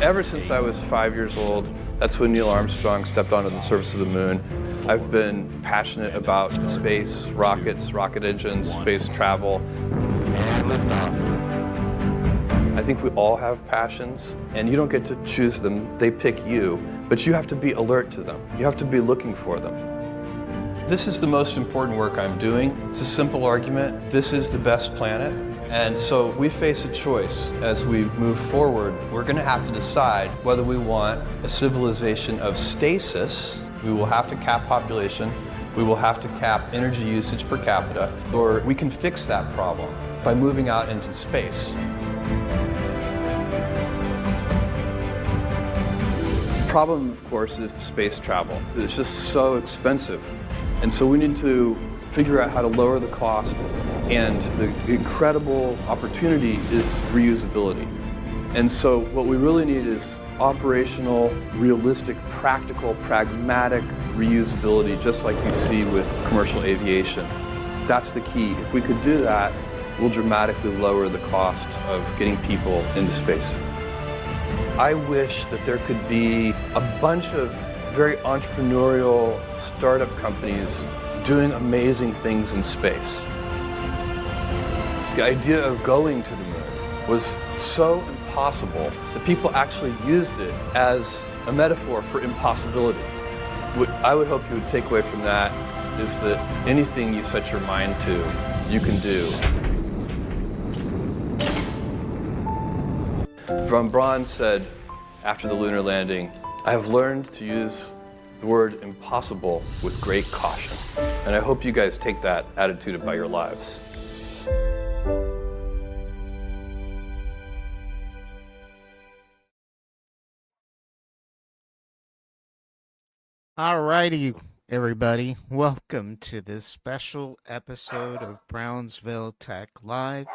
Ever since I was 5 years old, that's when Neil Armstrong stepped onto the surface of the moon. I've been passionate about space, rockets, rocket engines, space travel. I think we all have passions, and you don't get to choose them, they pick you, but you have to be alert to them. You have to be looking for them. This is the most important work I'm doing. It's a simple argument. This is the best planet. And so we face a choice as we move forward. We're going to have to decide whether we want a civilization of stasis. We will have to cap population. We will have to cap energy usage per capita. Or we can fix that problem by moving out into space. The problem, of course, is the space travel. It's just so expensive. And so we need to figure out how to lower the cost, and the incredible opportunity is reusability. And so what we really need is operational, realistic, practical, pragmatic reusability, just like you see with commercial aviation. That's the key. If we could do that, we'll dramatically lower the cost of getting people into space. I wish that there could be a bunch of very entrepreneurial startup companies doing amazing things in space. The idea of going to the moon was so impossible that people actually used it as a metaphor for impossibility. What I would hope you would take away from that is that anything you set your mind to, you can do. Von Braun said after the lunar landing, "I have learned to use the word impossible with great caution." And I hope you guys take that attitude about your lives. All righty, everybody. Welcome to this special episode of Brownsville Tech Live.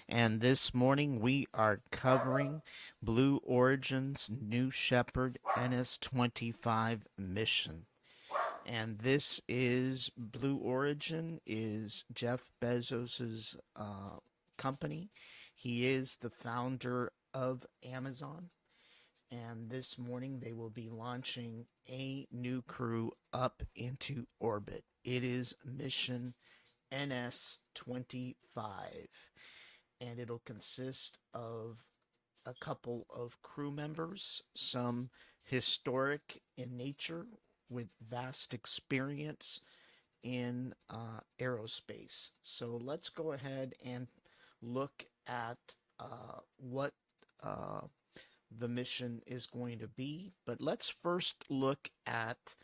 And this morning we are covering Blue Origin's New Shepard NS-25 mission. And this is Blue Origin is Jeff Bezos's company. He is the founder of Amazon. And this morning they will be launching a new crew up into orbit. It is mission NS-25, and it'll consist of a couple of crew members, some historic in nature with vast experience in aerospace. So let's go ahead and look at what the mission is going to be. But let's first look at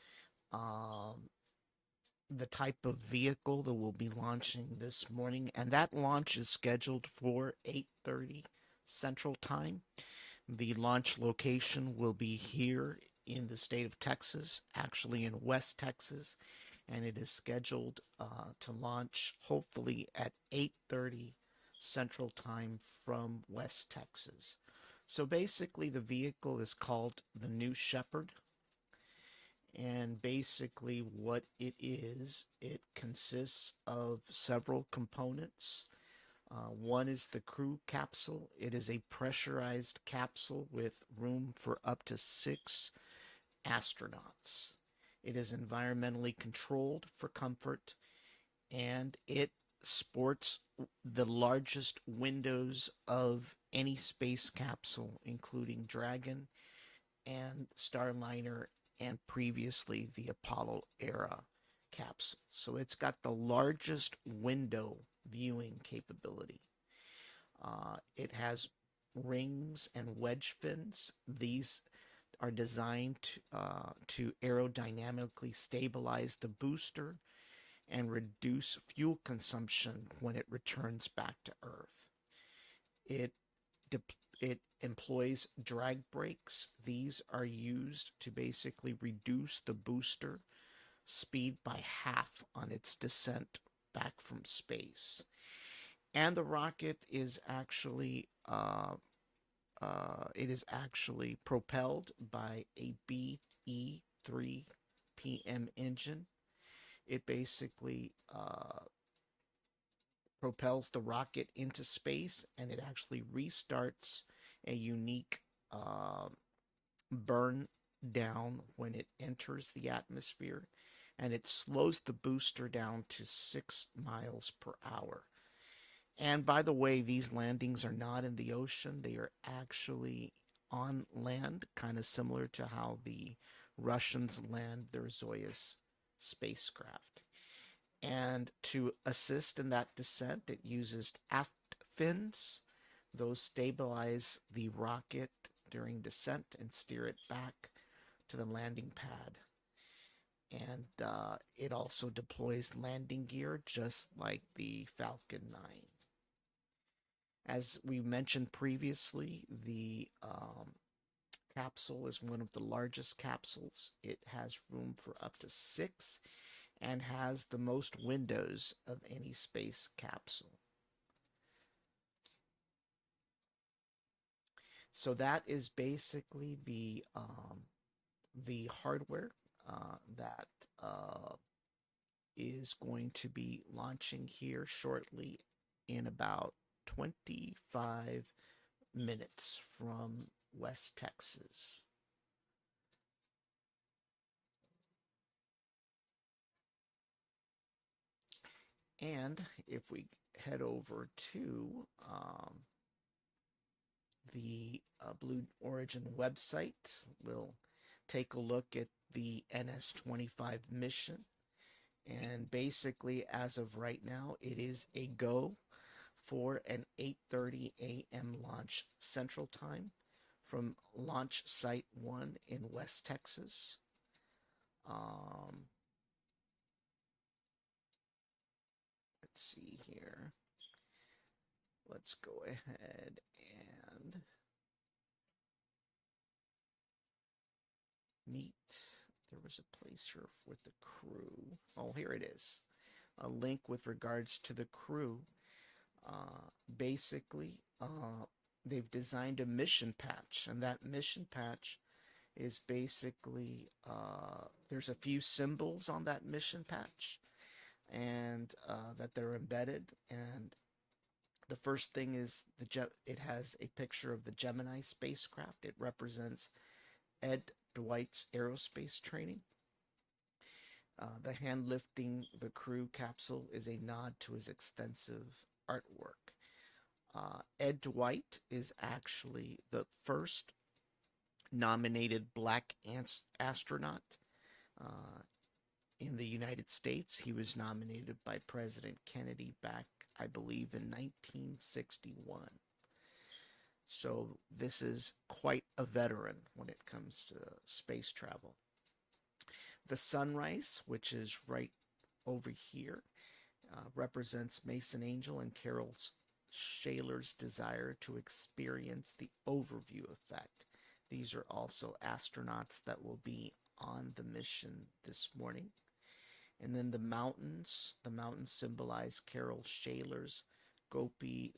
the type of vehicle that will be launching this morning. And that launch is scheduled for 8:30 Central Time. The launch location will be here in the state of Texas, actually in West Texas. And it is scheduled to launch hopefully at 8:30 Central Time from West Texas. So basically the vehicle is called the New Shepard. And basically what it is, it consists of several components. One is the crew capsule. It is a pressurized capsule with room for up to 6 astronauts. It is environmentally controlled for comfort, and it sports the largest windows of any space capsule, including Dragon and Starliner and previously the Apollo era capsule. So it's got the largest window viewing capability. It has rings and wedge fins. These are designed to aerodynamically stabilize the booster and reduce fuel consumption when it returns back to Earth. It employs drag brakes. These are used to basically reduce the booster speed by half on its descent back from space. And the rocket is actually propelled by a BE-3 PM engine. It basically propels the rocket into space, and it actually restarts a unique burn down when it enters the atmosphere, and it slows the booster down to 6 miles per hour. And by the way, these landings are not in the ocean, they are actually on land, kind of similar to how the Russians land their Soyuz spacecraft. And to assist in that descent, it uses aft fins. Those stabilize the rocket during descent and steer it back to the landing pad. And it also deploys landing gear just like the Falcon 9. As we mentioned previously, the capsule is one of the largest capsules. It has room for up to 6 and has the most windows of any space capsule. So that is basically the hardware that is going to be launching here shortly in about 25 minutes from West Texas. And if we head over to the Blue Origin website, we'll take a look at the NS-25 mission. And basically, as of right now, it is a go for an 8:30 a.m. launch Central Time from Launch Site 1 in West Texas. Let's see here. Let's go ahead and meet. There was a place here with the crew. Oh, here it is. A link with regards to the crew. Basically, they've designed a mission patch, and that mission patch is basically there's a few symbols on that mission patch, and that they're embedded. And the first thing is it has a picture of the Gemini spacecraft. It represents Ed Dwight's aerospace training. The hand lifting the crew capsule is a nod to his extensive artwork. Ed Dwight is actually the first nominated black astronaut in the United States. He was nominated by President Kennedy back, I believe, in 1961. So this is quite a veteran when it comes to space travel. The sunrise, which is right over here, represents Mason Angel and Carol Shaler's desire to experience the overview effect. These are also astronauts that will be on the mission this morning. And then the mountains symbolize Carol Shaler's Gopi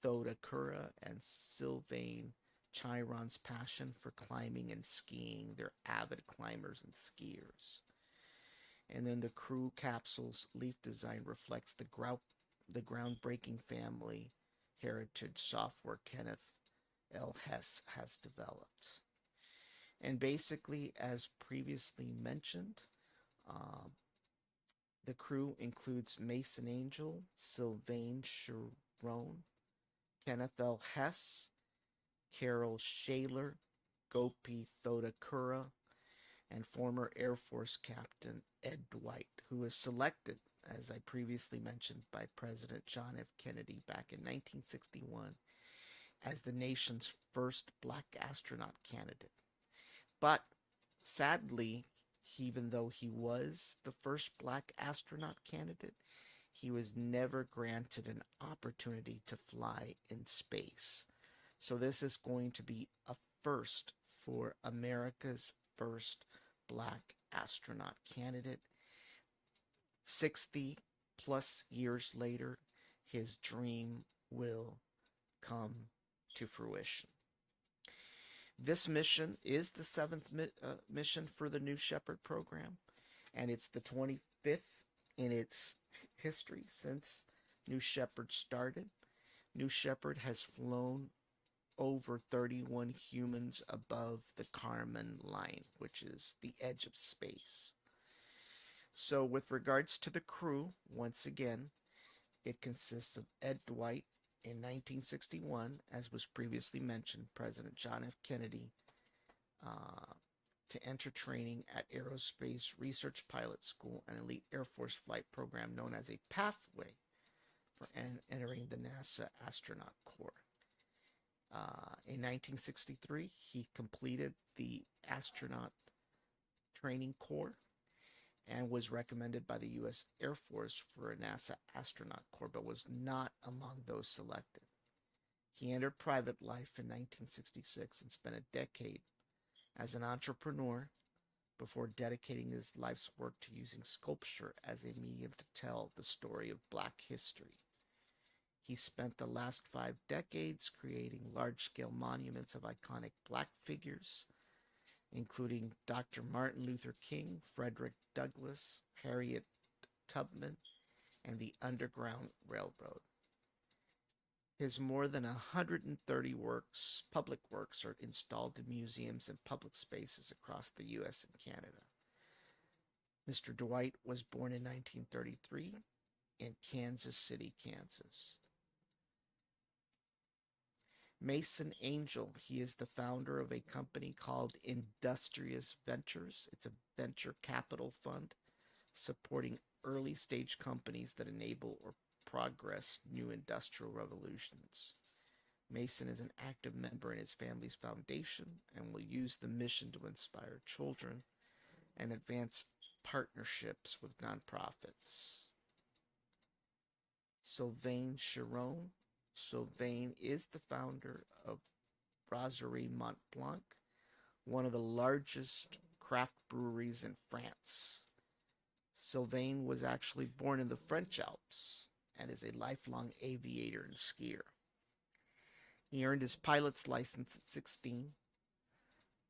Thodakura and Sylvain Chiron's passion for climbing and skiing. They're avid climbers and skiers. And then the crew capsule's leaf design reflects the groundbreaking family heritage software Kenneth L. Hess has developed. And basically, as previously mentioned, the crew includes Mason Angel, Sylvain Chiron, Kenneth L. Hess, Carol Shaler, Gopi Thodakura, and former Air Force Captain Ed Dwight, who was selected, as I previously mentioned, by President John F. Kennedy back in 1961 as the nation's first black astronaut candidate. But sadly, even though he was the first black astronaut candidate, he was never granted an opportunity to fly in space. So this is going to be a first for America's first black astronaut candidate. 60 plus years later, his dream will come to fruition. This mission is the 7th mission for the New Shepard program, and it's the 25th in its history since New Shepard started. New Shepard has flown over 31 humans above the Kármán line, which is the edge of space. So, with regards to the crew, once again, it consists of Ed Dwight in 1961, as was previously mentioned, President John F. Kennedy, uh, to enter training at Aerospace Research Pilot School, an elite Air Force flight program known as a pathway for entering the NASA Astronaut Corps. In 1963, he completed the astronaut training corps and was recommended by the U.S. Air Force for a NASA astronaut corps, but was not among those selected. He entered private life in 1966 and spent a decade as an entrepreneur before dedicating his life's work to using sculpture as a medium to tell the story of Black history. He spent the last 5 decades creating large-scale monuments of iconic Black figures, including Dr. Martin Luther King, Frederick Douglass, Harriet Tubman, and the Underground Railroad. His more than 130 public works, are installed in museums and public spaces across the U.S. and Canada. Mr. Dwight was born in 1933 in Kansas City, Kansas. Mason Angel, he is the founder of a company called Industrious Ventures. It's a venture capital fund supporting early stage companies that enable or progress new industrial revolutions. Mason is an active member in his family's foundation and will use the mission to inspire children and advance partnerships with nonprofits. Sylvain Chiron. Sylvain is the founder of Brasserie Mont Blanc, one of the largest craft breweries in France. Sylvain was actually born in the French Alps and is a lifelong aviator and skier. He earned his pilot's license at 16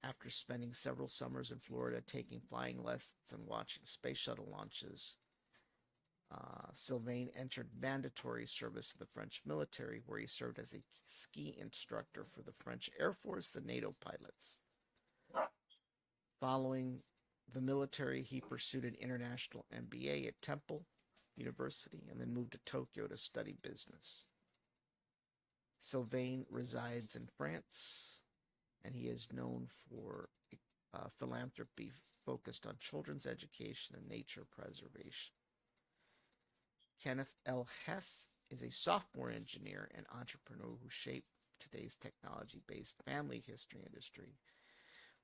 after spending several summers in Florida taking flying lessons and watching space shuttle launches. Sylvain entered mandatory service in the French military, where he served as a ski instructor for the French Air Force and NATO pilots. Following the military, he pursued an international MBA at Temple University and then moved to Tokyo to study business. Sylvain resides in France, and he is known for philanthropy focused on children's education and nature preservation. Kenneth L. Hess is a software engineer and entrepreneur who shaped today's technology-based family history industry,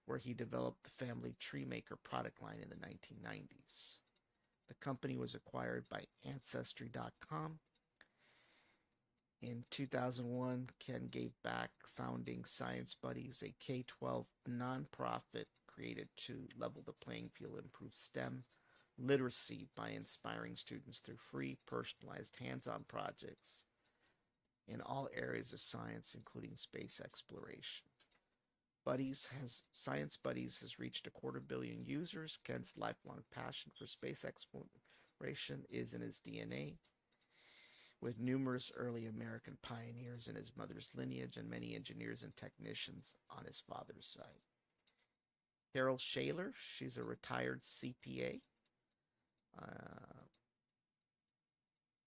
where he developed the family tree maker product line in the 1990s. The company was acquired by Ancestry.com. In 2001, Ken gave back, founding Science Buddies, a K-12 nonprofit created to level the playing field and improve STEM literacy by inspiring students through free, personalized, hands-on projects in all areas of science, including space exploration. Science Buddies has reached 250 million users. Ken's lifelong passion for space exploration is in his DNA, with numerous early American pioneers in his mother's lineage and many engineers and technicians on his father's side. Carol Shaler, she's a retired CPA.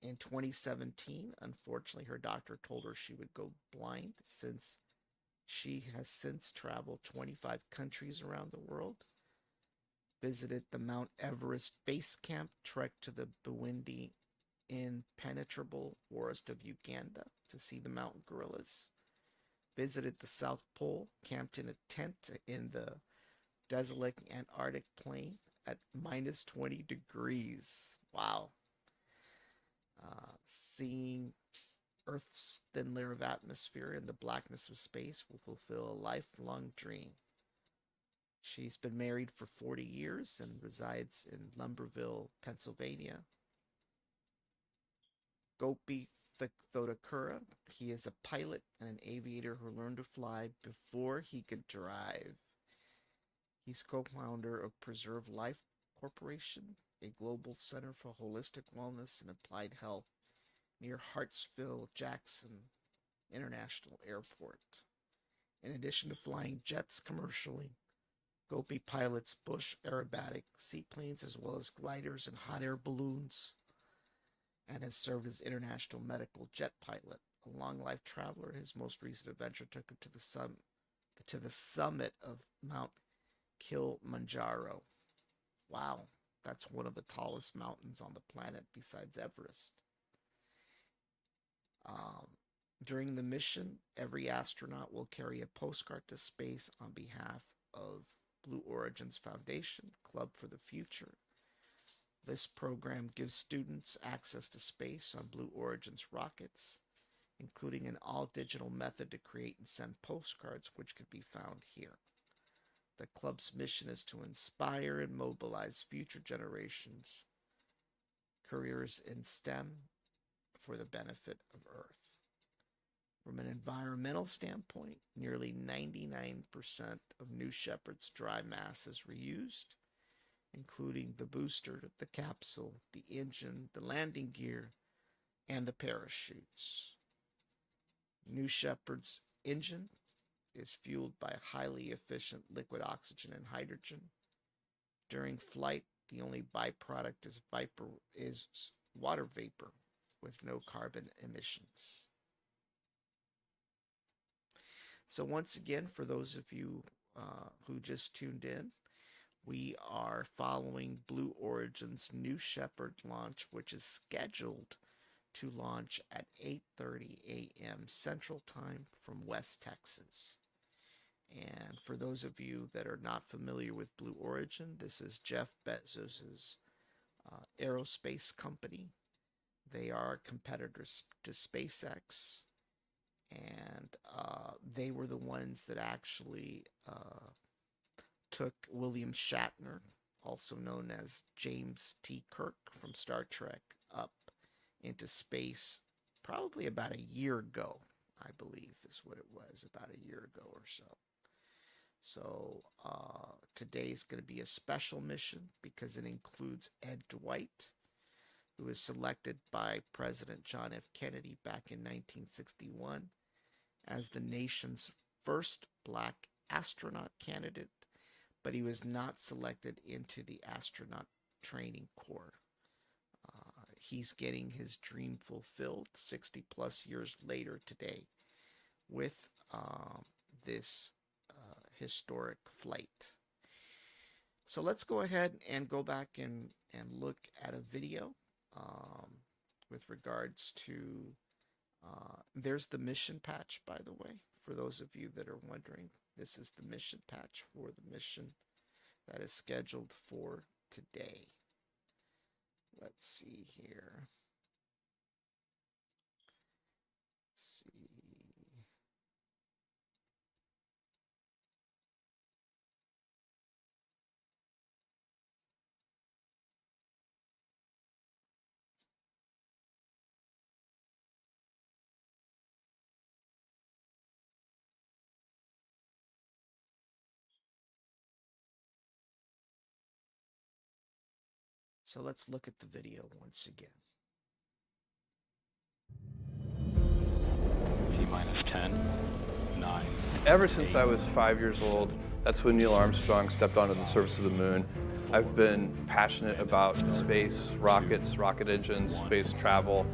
In 2017, unfortunately, her doctor told her she would go blind, since she has since traveled 25 countries around the world, visited the Mount Everest base camp, trekked to the Bwindi impenetrable forest of Uganda to see the mountain gorillas, visited the South Pole, camped in a tent in the desolate Antarctic plain at minus 20 degrees. Wow. Seeing Earth's thin layer of atmosphere and the blackness of space will fulfill a lifelong dream. She's been married for 40 years and resides in Lumberville, Pennsylvania. Gopi Thotakura, he is a pilot and an aviator who learned to fly before he could drive. He's co-founder of Preserve Life Corporation, a global center for holistic wellness and applied health near Hartsville-Jackson International Airport. In addition to flying jets commercially, Gopi pilots bush aerobatic seaplanes as well as gliders and hot air balloons, and has served as international medical jet pilot. A long life traveler, his most recent adventure took him to the summit of Mount Kilimanjaro. Wow, that's one of the tallest mountains on the planet besides Everest. During the mission, every astronaut will carry a postcard to space on behalf of Blue Origin's Foundation, Club for the Future. This program gives students access to space on Blue Origin's rockets, including an all-digital method to create and send postcards, which can be found here. The club's mission is to inspire and mobilize future generations' careers in STEM for the benefit of Earth. From an environmental standpoint, nearly 99% of New Shepard's dry mass is reused, including the booster, the capsule, the engine, the landing gear, and the parachutes. New Shepard's engine is fueled by highly efficient liquid oxygen and hydrogen. During flight, the only byproduct is water vapor with no carbon emissions. So once again, for those of you who just tuned in, we are following Blue Origin's New Shepard launch, which is scheduled to launch at 8:30 a.m. Central Time from West Texas. And for those of you that are not familiar with Blue Origin, this is Jeff Bezos's aerospace company. They are competitors to SpaceX, and they were the ones that actually took William Shatner, also known as James T. Kirk from Star Trek, up into space probably about a year ago, I believe is what it was, about a year ago or so. So today's going to be a special mission because it includes Ed Dwight, who was selected by President John F. Kennedy back in 1961 as the nation's first black astronaut candidate, but he was not selected into the astronaut training corps. He's getting his dream fulfilled 60 plus years later today with this historic flight. So let's go ahead and go back and look at a video with regards to, there's the mission patch, by the way, for those of you that are wondering. This is the mission patch for the mission that is scheduled for today. Let's see here. Let's see. So let's look at the video once again. T-minus 10, 9. Ever since I was 5 years old, that's when Neil Armstrong stepped onto the surface of the moon. I've been passionate about space, rockets, rocket engines, space travel.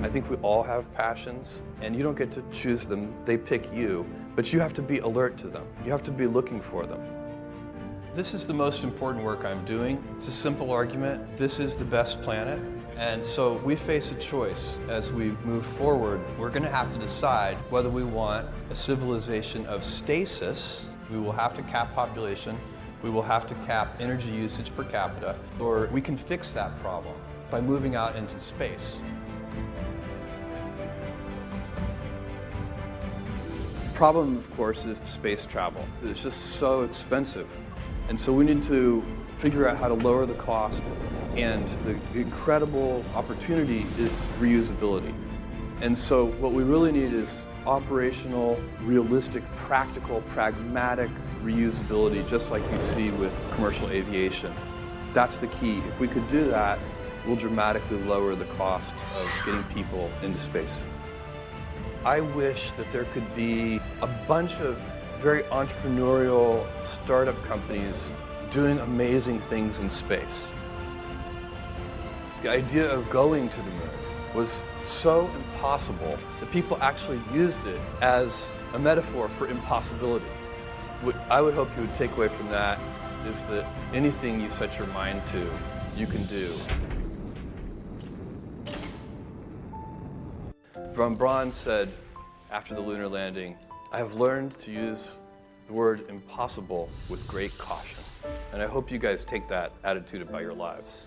I think we all have passions, and you don't get to choose them. They pick you, but you have to be alert to them. You have to be looking for them. This is the most important work I'm doing. It's a simple argument. This is the best planet. And so we face a choice as we move forward. We're going to have to decide whether we want a civilization of stasis. We will have to cap population. We will have to cap energy usage per capita. Or we can fix that problem by moving out into space. The problem, of course, is the space travel. It's just so expensive. And so we need to figure out how to lower the cost, and the incredible opportunity is reusability. And so what we really need is operational, realistic, practical, pragmatic reusability, just like you see with commercial aviation. That's the key. If we could do that, we'll dramatically lower the cost of getting people into space. I wish that there could be a bunch of very entrepreneurial startup companies doing amazing things in space. The idea of going to the moon was so impossible that people actually used it as a metaphor for impossibility. What I would hope you would take away from that is that anything you set your mind to, you can do. Von Braun said after the lunar landing, "I have learned to use the word impossible with great caution." And I hope you guys take that attitude about your lives.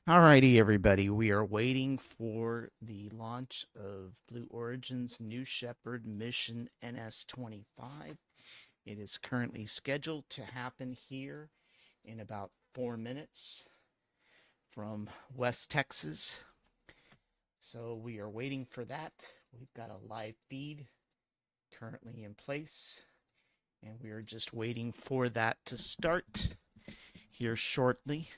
Alrighty, everybody. We are waiting for the launch of Blue Origin's New Shepard mission NS-25. It is currently scheduled to happen here in about 4 minutes from West Texas. So we are waiting for that. We've got a live feed currently in place, and we are just waiting for that to start here shortly.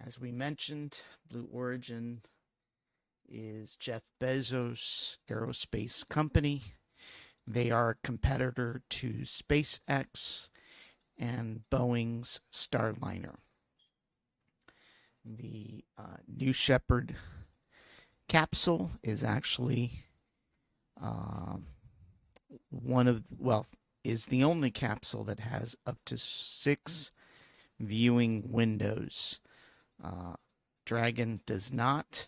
As we mentioned, Blue Origin is Jeff Bezos' aerospace company. They are a competitor to SpaceX and Boeing's Starliner. The New Shepard capsule is actually is the only capsule that has up to 6 viewing windows. Dragon does not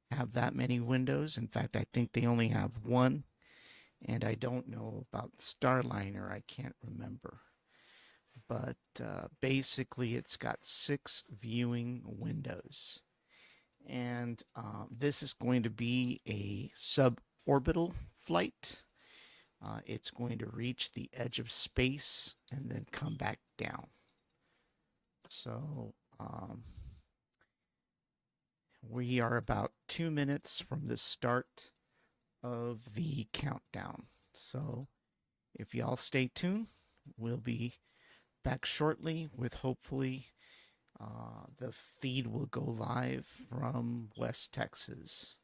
have that many windows. In fact, I think they only have 1. And I don't know about Starliner. I can't remember. But basically, it's got 6 viewing windows. And this is going to be a suborbital flight. It's going to reach the edge of space and then come back down. So we are about 2 minutes from the start of the countdown. So if y'all stay tuned, we'll be back shortly with hopefully the feed will go live from West Texas.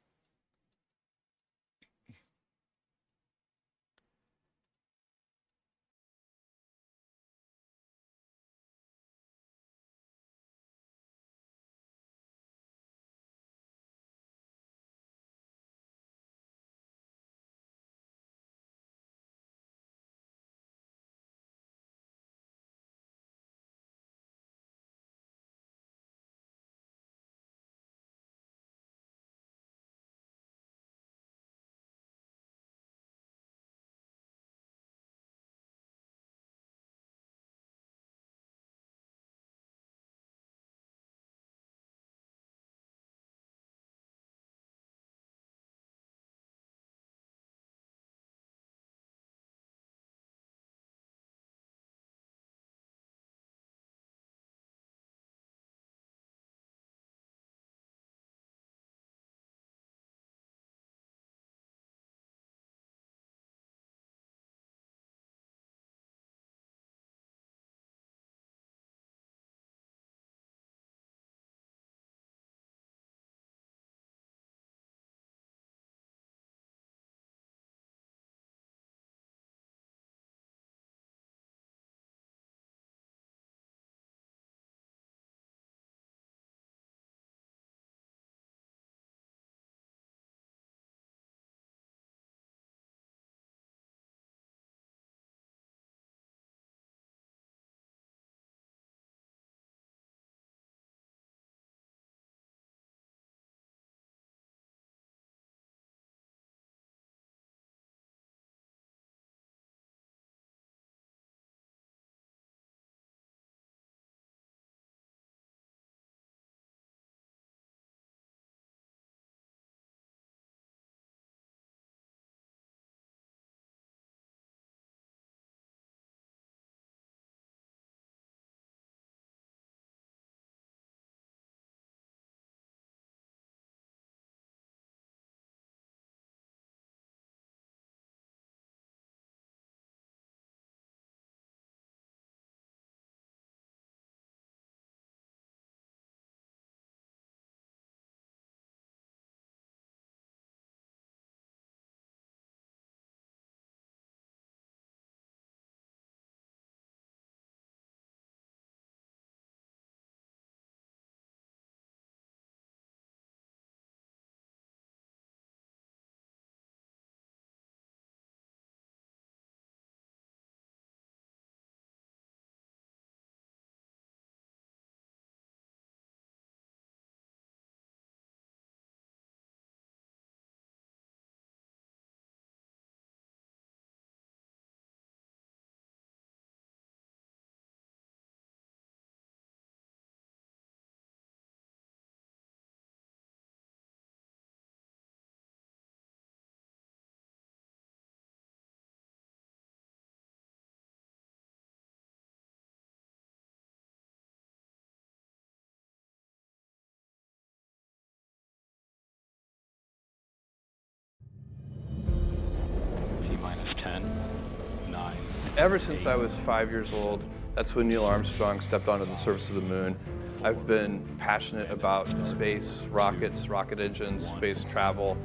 Ever since I was 5 years old, that's when Neil Armstrong stepped onto the surface of the moon. I've been passionate about space, rockets, rocket engines, space travel.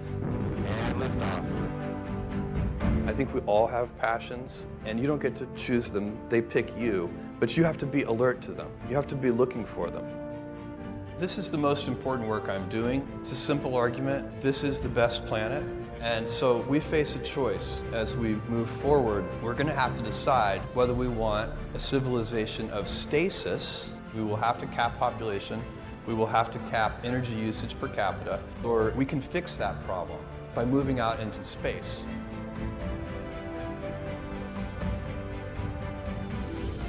And liftoff. I think we all have passions, and you don't get to choose them. They pick you, but you have to be alert to them. You have to be looking for them. This is the most important work I'm doing. It's a simple argument. This is the best planet. And so we face a choice as we move forward. We're going to have to decide whether we want a civilization of stasis. We will have to cap population. We will have to cap energy usage per capita. Or we can fix that problem by moving out into space.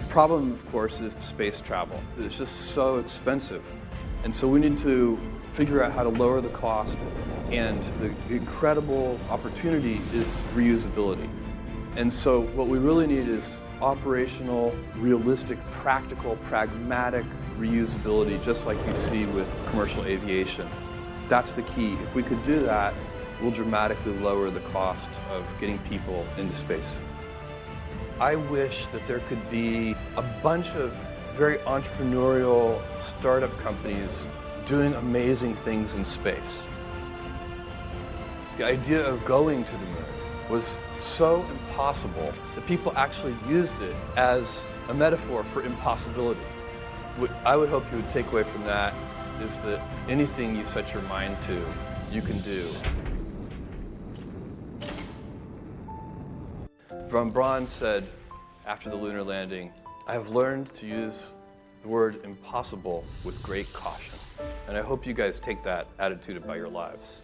The problem, of course, is space travel. It's just so expensive. And so we need to figure out how to lower the cost, and the incredible opportunity is reusability. And so what we really need is operational, realistic, practical, pragmatic reusability, just like you see with commercial aviation. That's the key. If we could do that, we'll dramatically lower the cost of getting people into space. I wish that there could be a bunch of very entrepreneurial startup companies doing amazing things in space. The idea of going to the moon was so impossible that people actually used it as a metaphor for impossibility. What I would hope you would take away from that is that anything you set your mind to, you can do. Von Braun said after the lunar landing, "I have learned to use the word impossible with great caution." And I hope you guys take that attitude about your lives.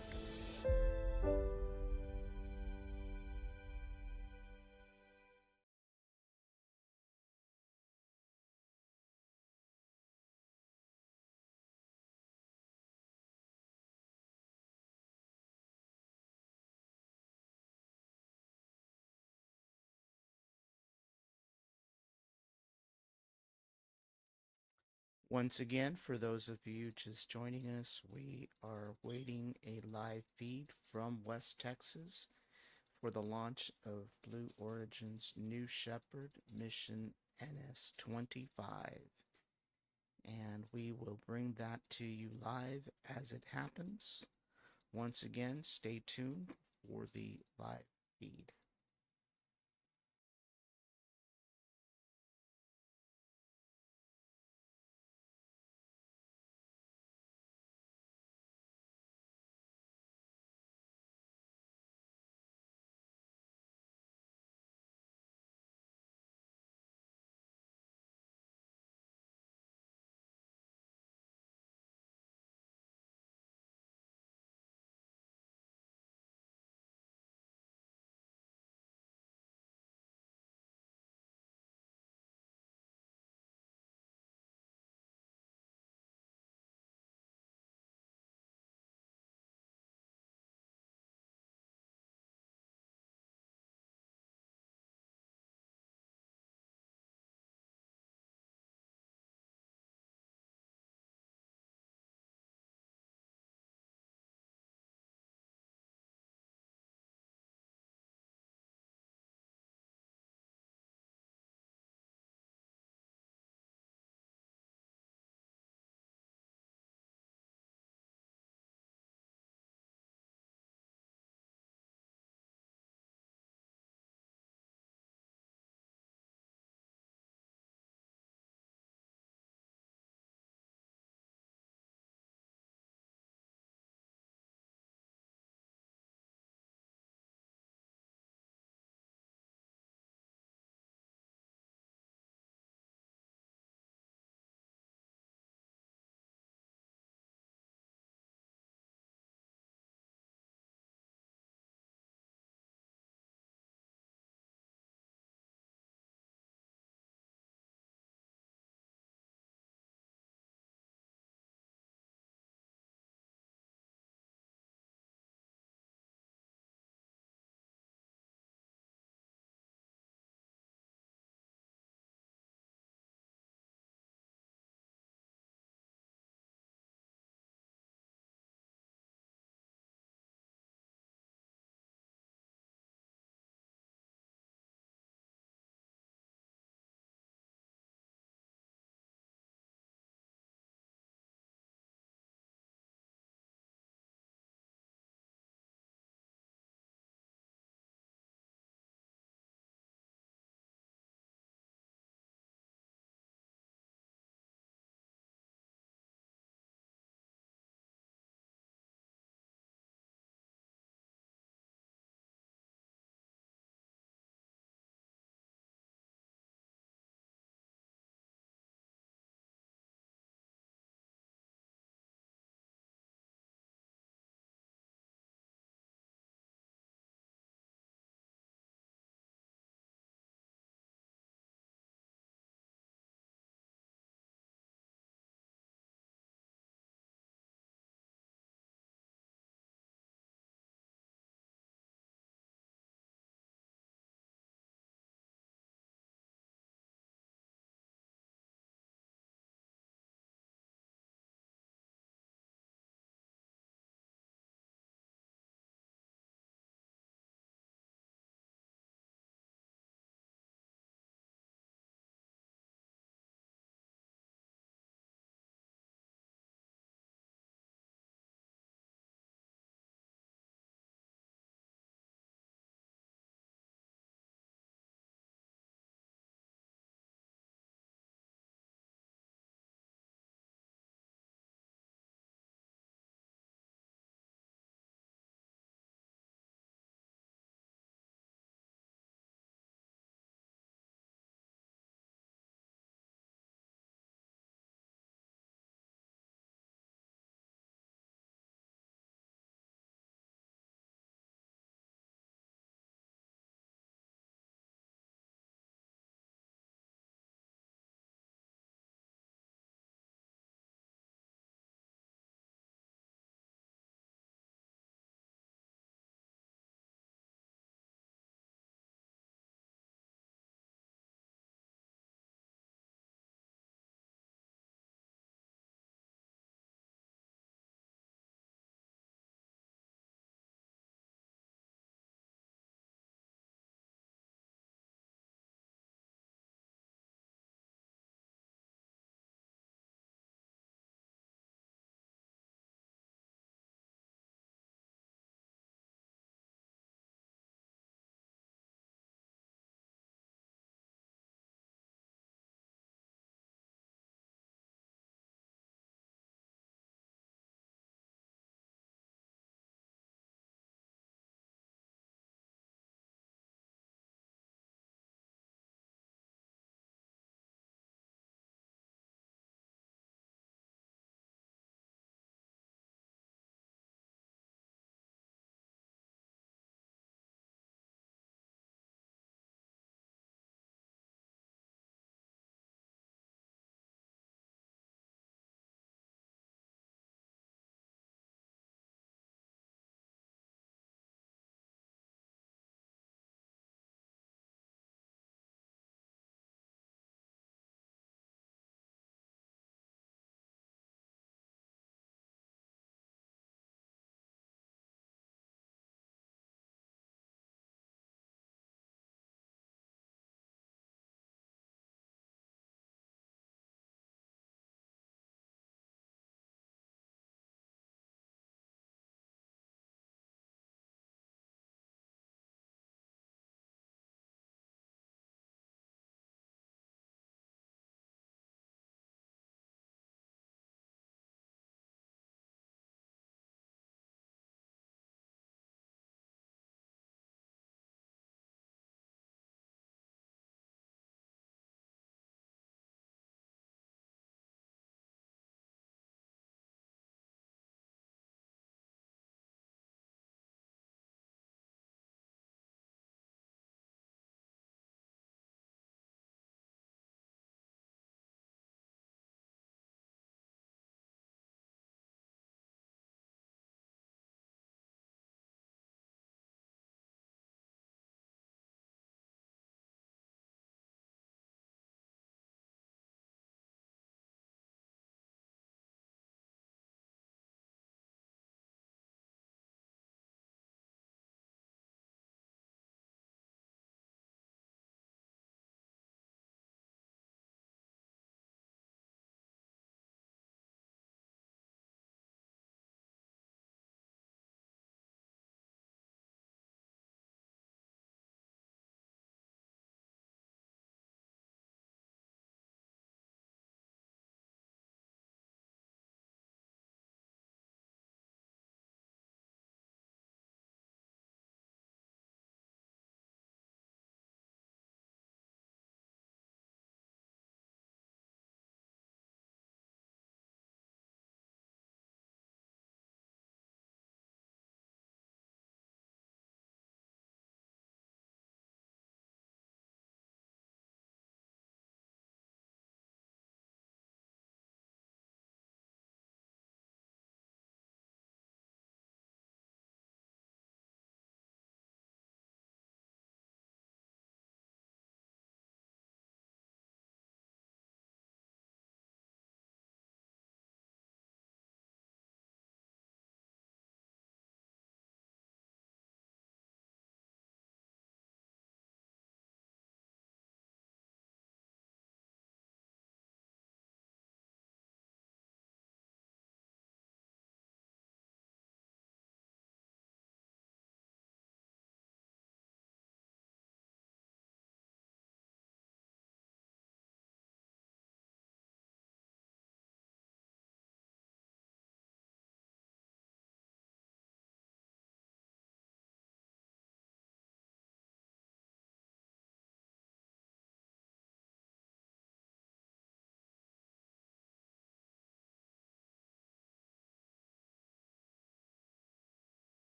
Once again, for those of you just joining us, we are waiting a live feed from West Texas for the launch of Blue Origin's new Shepard mission NS-25. And we will bring that to you live as it happens. Once again, stay tuned for the live feed.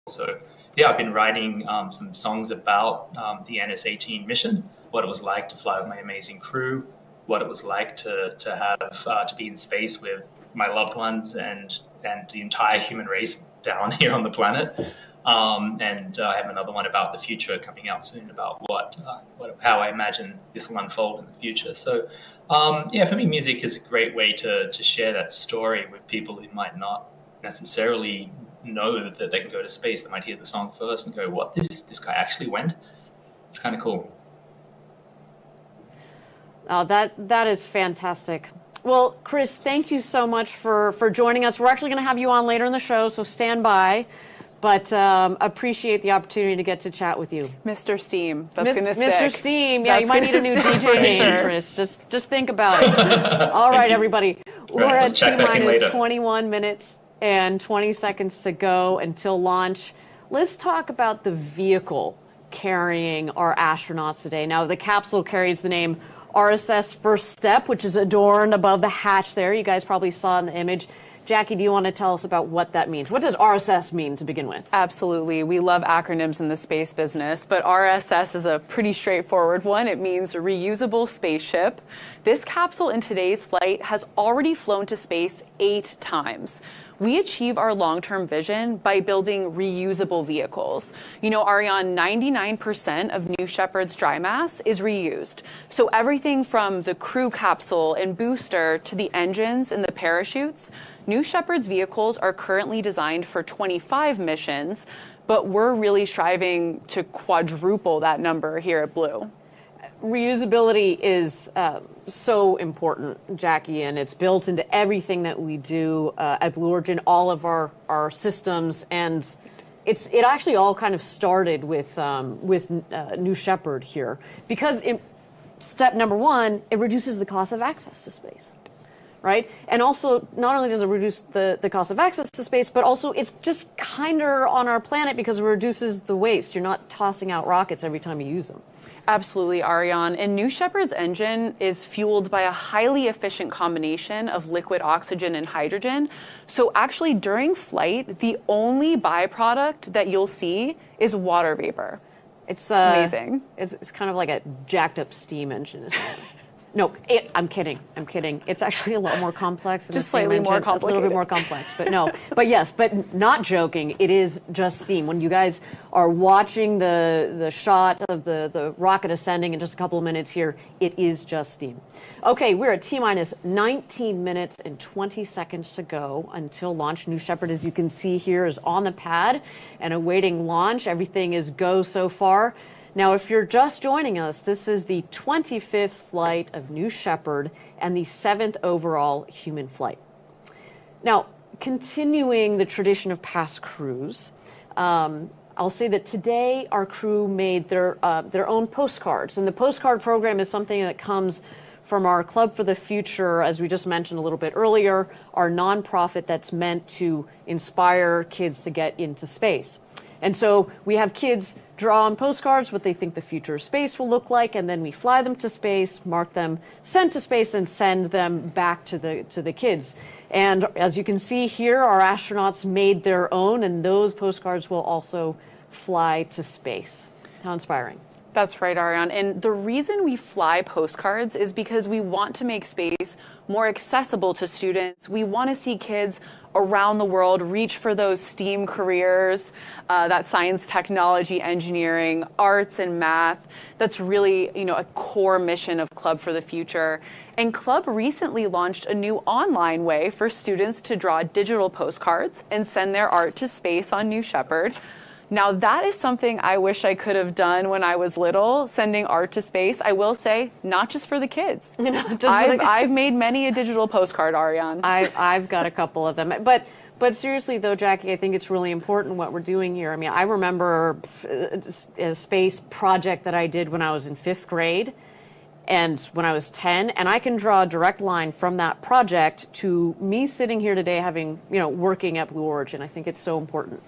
So yeah, I've been writing some songs about the NS-18 mission, what it was like to fly with my amazing crew, what it was like to have to be in space with my loved ones and the entire human race down here on the planet. And I have another one about the future coming out soon about how I imagine this will unfold in the future. So yeah, for me, music is a great way to share that story with people who might not necessarily know that they can go to space. They might hear the song first and go, what, this guy actually went? It's kind of cool. Oh, that is fantastic. Well, Chris, thank you so much for joining us. We're actually going to have you on later in the show, so stand by. But appreciate the opportunity to get to chat with you. Mr. Steam, that's going to stick. Mr. Steam, yeah, you might need a new DJ name, Chris. Just think about it. All right, everybody. We're at T-minus 21 minutes and 20 seconds to go until launch. Let's talk about the vehicle carrying our astronauts today. Now, the capsule carries the name RSS First Step, which is adorned above the hatch there. You guys probably saw in the image. Jackie, do you want to tell us about what that means? What does RSS mean to begin with? Absolutely. We love acronyms in the space business, but RSS is a pretty straightforward one. It means reusable spaceship. This capsule in today's flight has already flown to space 8 times. We achieve our long-term vision by building reusable vehicles. You know, Ariane, 99% of New Shepard's dry mass is reused. So everything from the crew capsule and booster to the engines and the parachutes, New Shepard's vehicles are currently designed for 25 missions, but we're really striving to quadruple that number here at Blue. Reusability is so important, Jackie, and it's built into everything that we do at Blue Origin, all of our systems, and it actually all kind of started with New Shepard here, because step number one, it reduces the cost of access to space. Right? And also, not only does it reduce the cost of access to space, but also it's just kinder on our planet because it reduces the waste. You're not tossing out rockets every time you use them. Absolutely, Ariane. And New Shepard's engine is fueled by a highly efficient combination of liquid oxygen and hydrogen. So actually, during flight, the only byproduct that you'll see is water vapor. It's amazing. It's kind of like a jacked up steam engine, isn't it? No, I'm kidding. It's actually a lot more complex. Just slightly more complicated. A little bit more complex, but no. But yes, but not joking. It is just steam. When you guys are watching the shot of the rocket ascending in just a couple of minutes here, it is just steam. Okay, we're at T-minus 19 minutes and 20 seconds to go until launch. New Shepard, as you can see here, is on the pad and awaiting launch. Everything is go so far. Now, if you're just joining us, this is the 25th flight of New Shepard and the 7th overall human flight. Now, continuing the tradition of past crews, I'll say that today our crew made their own postcards. And the postcard program is something that comes from our Club for the Future, as we just mentioned a little bit earlier, our nonprofit that's meant to inspire kids to get into space. And so we have kids draw on postcards what they think the future of space will look like, and then we fly them to space, mark them, send to space, and send them back to the kids. And as you can see here, our astronauts made their own, and those postcards will also fly to space. How inspiring. That's right, Ariane. And the reason we fly postcards is because we want to make space more accessible to students. We want to see kids around the world reach for those STEAM careers, that science, technology, engineering, arts, and math. That's really, a core mission of Club for the Future. And Club recently launched a new online way for students to draw digital postcards and send their art to space on New Shepard. Now, that is something I wish I could have done when I was little, sending art to space. I will say, not just for the kids. I've made many a digital postcard, Ariane. I've got a couple of them. But seriously, though, Jackie, I think it's really important what we're doing here. I mean, I remember a space project that I did when I was in 5th grade and when I was 10, and I can draw a direct line from that project to me sitting here today having, working at Blue Origin. I think it's so important.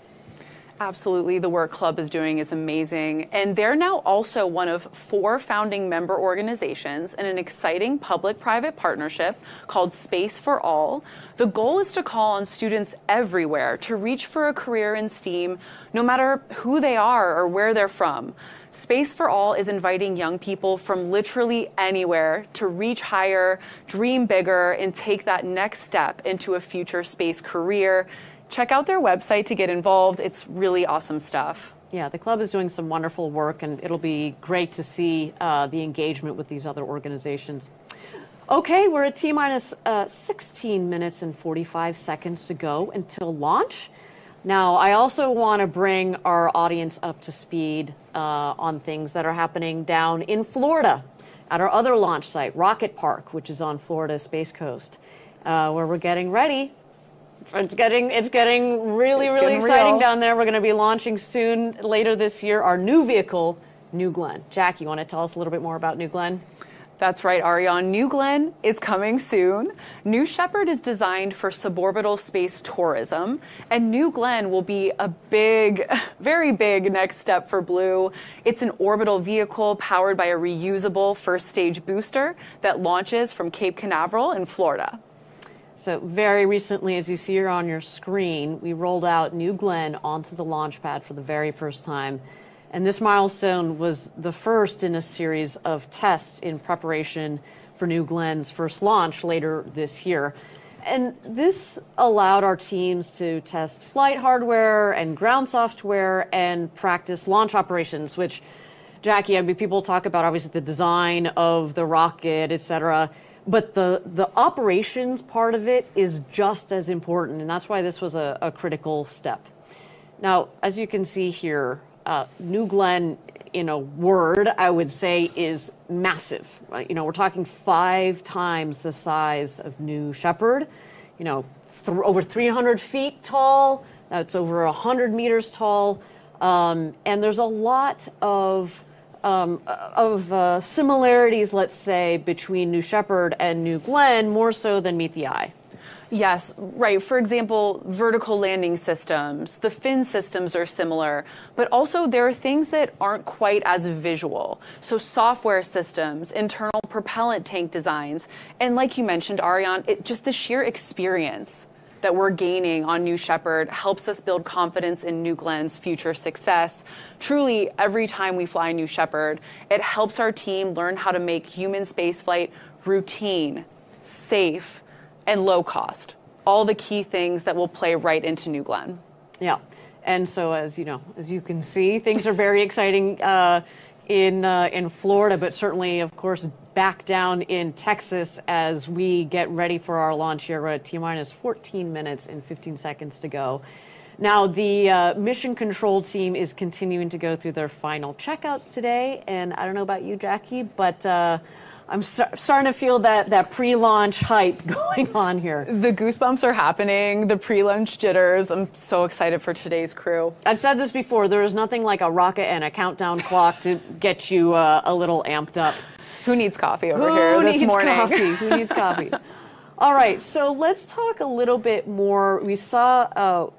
Absolutely. The work club is doing is amazing. And they're now also one of 4 founding member organizations in an exciting public-private partnership called Space for All. The goal is to call on students everywhere to reach for a career in STEAM, no matter who they are or where they're from. Space for All is inviting young people from literally anywhere to reach higher, dream bigger, and take that next step into a future space career. Check out their website to get involved. It's really awesome stuff. Yeah, the club is doing some wonderful work, and it'll be great to see the engagement with these other organizations. Okay, we're at T-minus 16 minutes and 45 seconds to go until launch. Now, I also want to bring our audience up to speed on things that are happening down in Florida at our other launch site, Rocket Park, which is on Florida's Space Coast, where we're getting ready. It's getting really exciting real. down there. We're going to be launching soon, later this year, our new vehicle, New Glenn. Jack, you want to tell us a little bit more about New Glenn? That's right, Ariane. New Glenn is coming soon. New Shepard is designed for suborbital space tourism, and New Glenn will be a big, very big next step for Blue. It's an orbital vehicle powered by a reusable first stage booster that launches from Cape Canaveral in Florida. So very recently, as you see here on your screen, we rolled out New Glenn onto the launch pad for the very first time. And this milestone was the first in a series of tests in preparation for New Glenn's first launch later this year. And this allowed our teams to test flight hardware and ground software and practice launch operations, which, Jackie, I mean, people talk about obviously the design of the rocket, et cetera. But the operations part of it is just as important, and that's why this was a critical step. Now, as you can see here, New Glenn, in a word, I would say, is massive. You know, we're talking 5 times the size of New Shepard. You know, over 300 feet tall. That's over 100 meters tall, and there's a lot of similarities, let's say, between New Shepard and New Glenn, more so than meet the eye. Yes, right. For example, vertical landing systems, the fin systems are similar, but also there are things that aren't quite as visual. So software systems, internal propellant tank designs, and like you mentioned, Ariane, just the sheer experience that we're gaining on New Shepard helps us build confidence in New Glenn's future success. Truly, every time we fly New Shepard, it helps our team learn how to make human spaceflight routine, safe, and low cost. All the key things that will play right into New Glenn. Yeah, and so as you can see, things are very exciting in Florida, but certainly, of course, back down in Texas as we get ready for our launch here. We're at T-minus 14 minutes and 15 seconds to go. Now, the mission control team is continuing to go through their final checkouts today, and I don't know about you, Jackie, but I'm starting to feel that pre-launch hype going on here. The goosebumps are happening, the pre-launch jitters. I'm so excited for today's crew. I've said this before, there is nothing like a rocket and a countdown clock to get you a little amped up. Who needs coffee over here this morning? Who needs coffee? All right, so let's talk a little bit more. We saw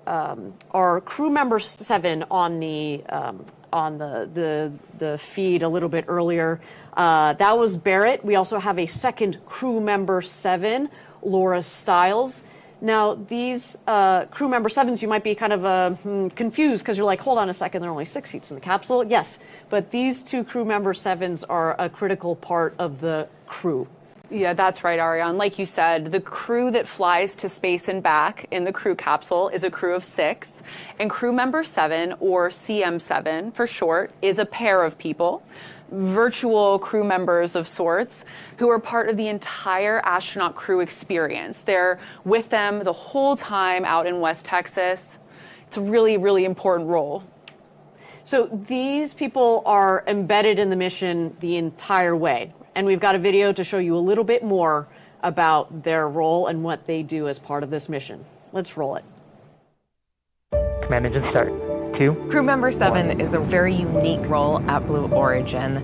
our crew member 7 on the feed a little bit earlier. That was Barrett. We also have a second crew member 7, Laura Stiles. Now, these crew member 7s, you might be kind of confused because you're like, hold on a second, there are only 6 seats in the capsule. Yes, but these 2 crew member 7s are a critical part of the crew. Yeah, that's right, Ariane. Like you said, the crew that flies to space and back in the crew capsule is a crew of 6. And crew member 7, or CM7 for short, is a pair of people, virtual crew members of sorts, who are part of the entire astronaut crew experience. They're with them the whole time out in West Texas. It's a really, really important role. So these people are embedded in the mission the entire way. And we've got a video to show you a little bit more about their role and what they do as part of this mission. Let's roll it. Command engine start. 2. Crew member 7 is a very unique role at Blue Origin.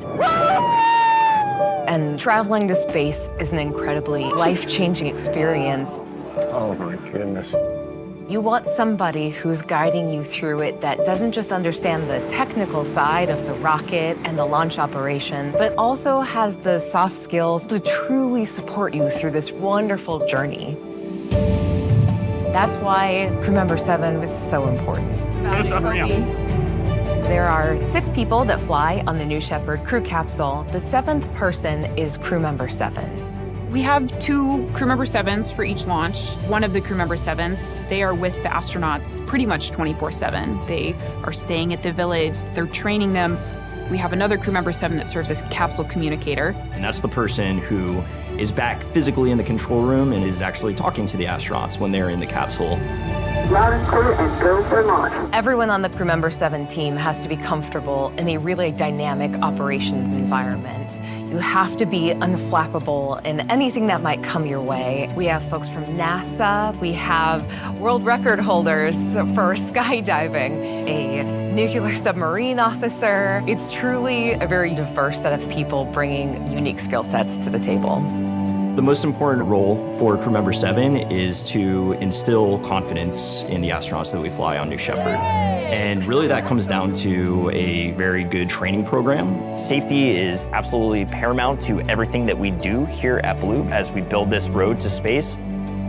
And traveling to space is an incredibly life-changing experience. Oh my goodness. You want somebody who's guiding you through it that doesn't just understand the technical side of the rocket and the launch operation, but also has the soft skills to truly support you through this wonderful journey. That's why crew member 7 is so important. There are 6 people that fly on the New Shepard crew capsule. The 7th person is crew member 7. We have 2 crew member 7s for each launch. One of the crew member 7s, they are with the astronauts pretty much 24/7. They are staying at the village, they're training them. We have another crew member 7 that serves as capsule communicator. And that's the person who is back physically in the control room and is actually talking to the astronauts when they're in the capsule. And go for launch. Everyone on the crew member 7 team has to be comfortable in a really dynamic operations environment. You have to be unflappable in anything that might come your way. We have folks from NASA. We have world record holders for skydiving, a nuclear submarine officer. It's truly a very diverse set of people bringing unique skill sets to the table. The most important role for crew member 7 is to instill confidence in the astronauts that we fly on New Shepard. And really that comes down to a very good training program. Safety is absolutely paramount to everything that we do here at Blue as we build this road to space.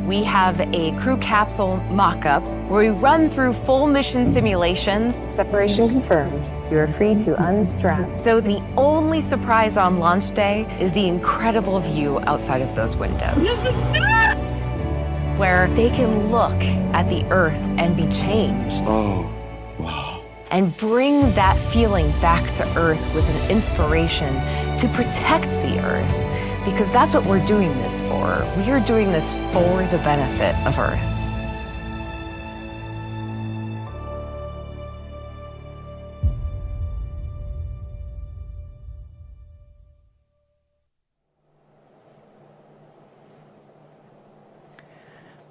We have a crew capsule mock-up where we run through full mission simulations. Separation confirmed. You are free to unstrap. So the only surprise on launch day is the incredible view outside of those windows. This is nuts! Where they can look at the Earth and be changed. Oh, wow. And bring that feeling back to Earth with an inspiration to protect the Earth. Because that's what we're doing this for. We are doing this for the benefit of Earth.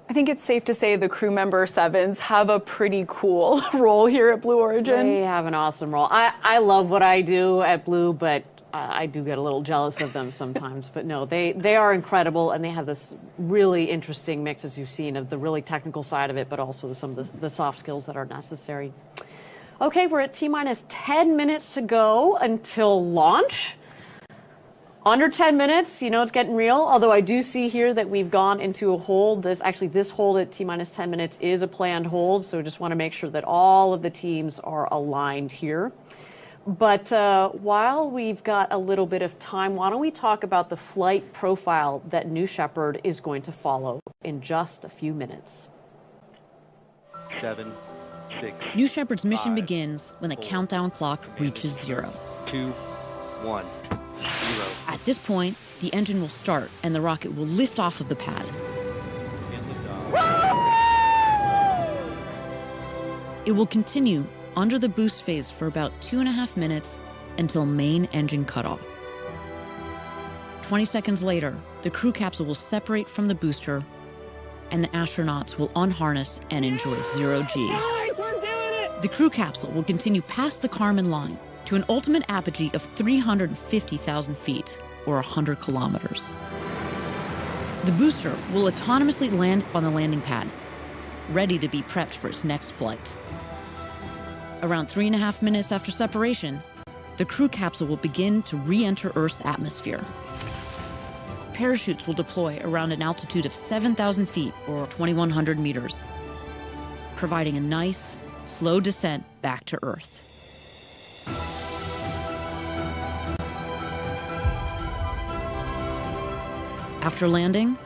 I think it's safe to say the crew member 7s have a pretty cool role here at Blue Origin. They have an awesome role. I love what I do at Blue, but I do get a little jealous of them sometimes. But no, they are incredible, and they have this really interesting mix, as you've seen, of the really technical side of it, but also some of the soft skills that are necessary. Okay, we're at T-minus 10 minutes to go until launch. Under 10 minutes, you know it's getting real, although I do see here that we've gone into a hold. This hold at T-minus 10 minutes is a planned hold, so just want to make sure that all of the teams are aligned here. But while we've got a little bit of time, why don't we talk about the flight profile that New Shepard is going to follow in just a few minutes. 7, 6. New Shepard's mission 5, begins when the 4, countdown clock reaches 0. 2, 1, 0. At this point, the engine will start and the rocket will lift off of the pad. It will continue under the boost phase for about 2.5 minutes until main engine cutoff. 20 seconds later, the crew capsule will separate from the booster and the astronauts will unharness and enjoy 0G. The crew capsule will continue past the Kármán line to an ultimate apogee of 350,000 feet, or 100 kilometers. The booster will autonomously land on the landing pad, ready to be prepped for its next flight. Around 3.5 minutes after separation, the crew capsule will begin to re-enter Earth's atmosphere. Parachutes will deploy around an altitude of 7,000 feet, or 2,100 meters, providing a nice, slow descent back to Earth. After landing,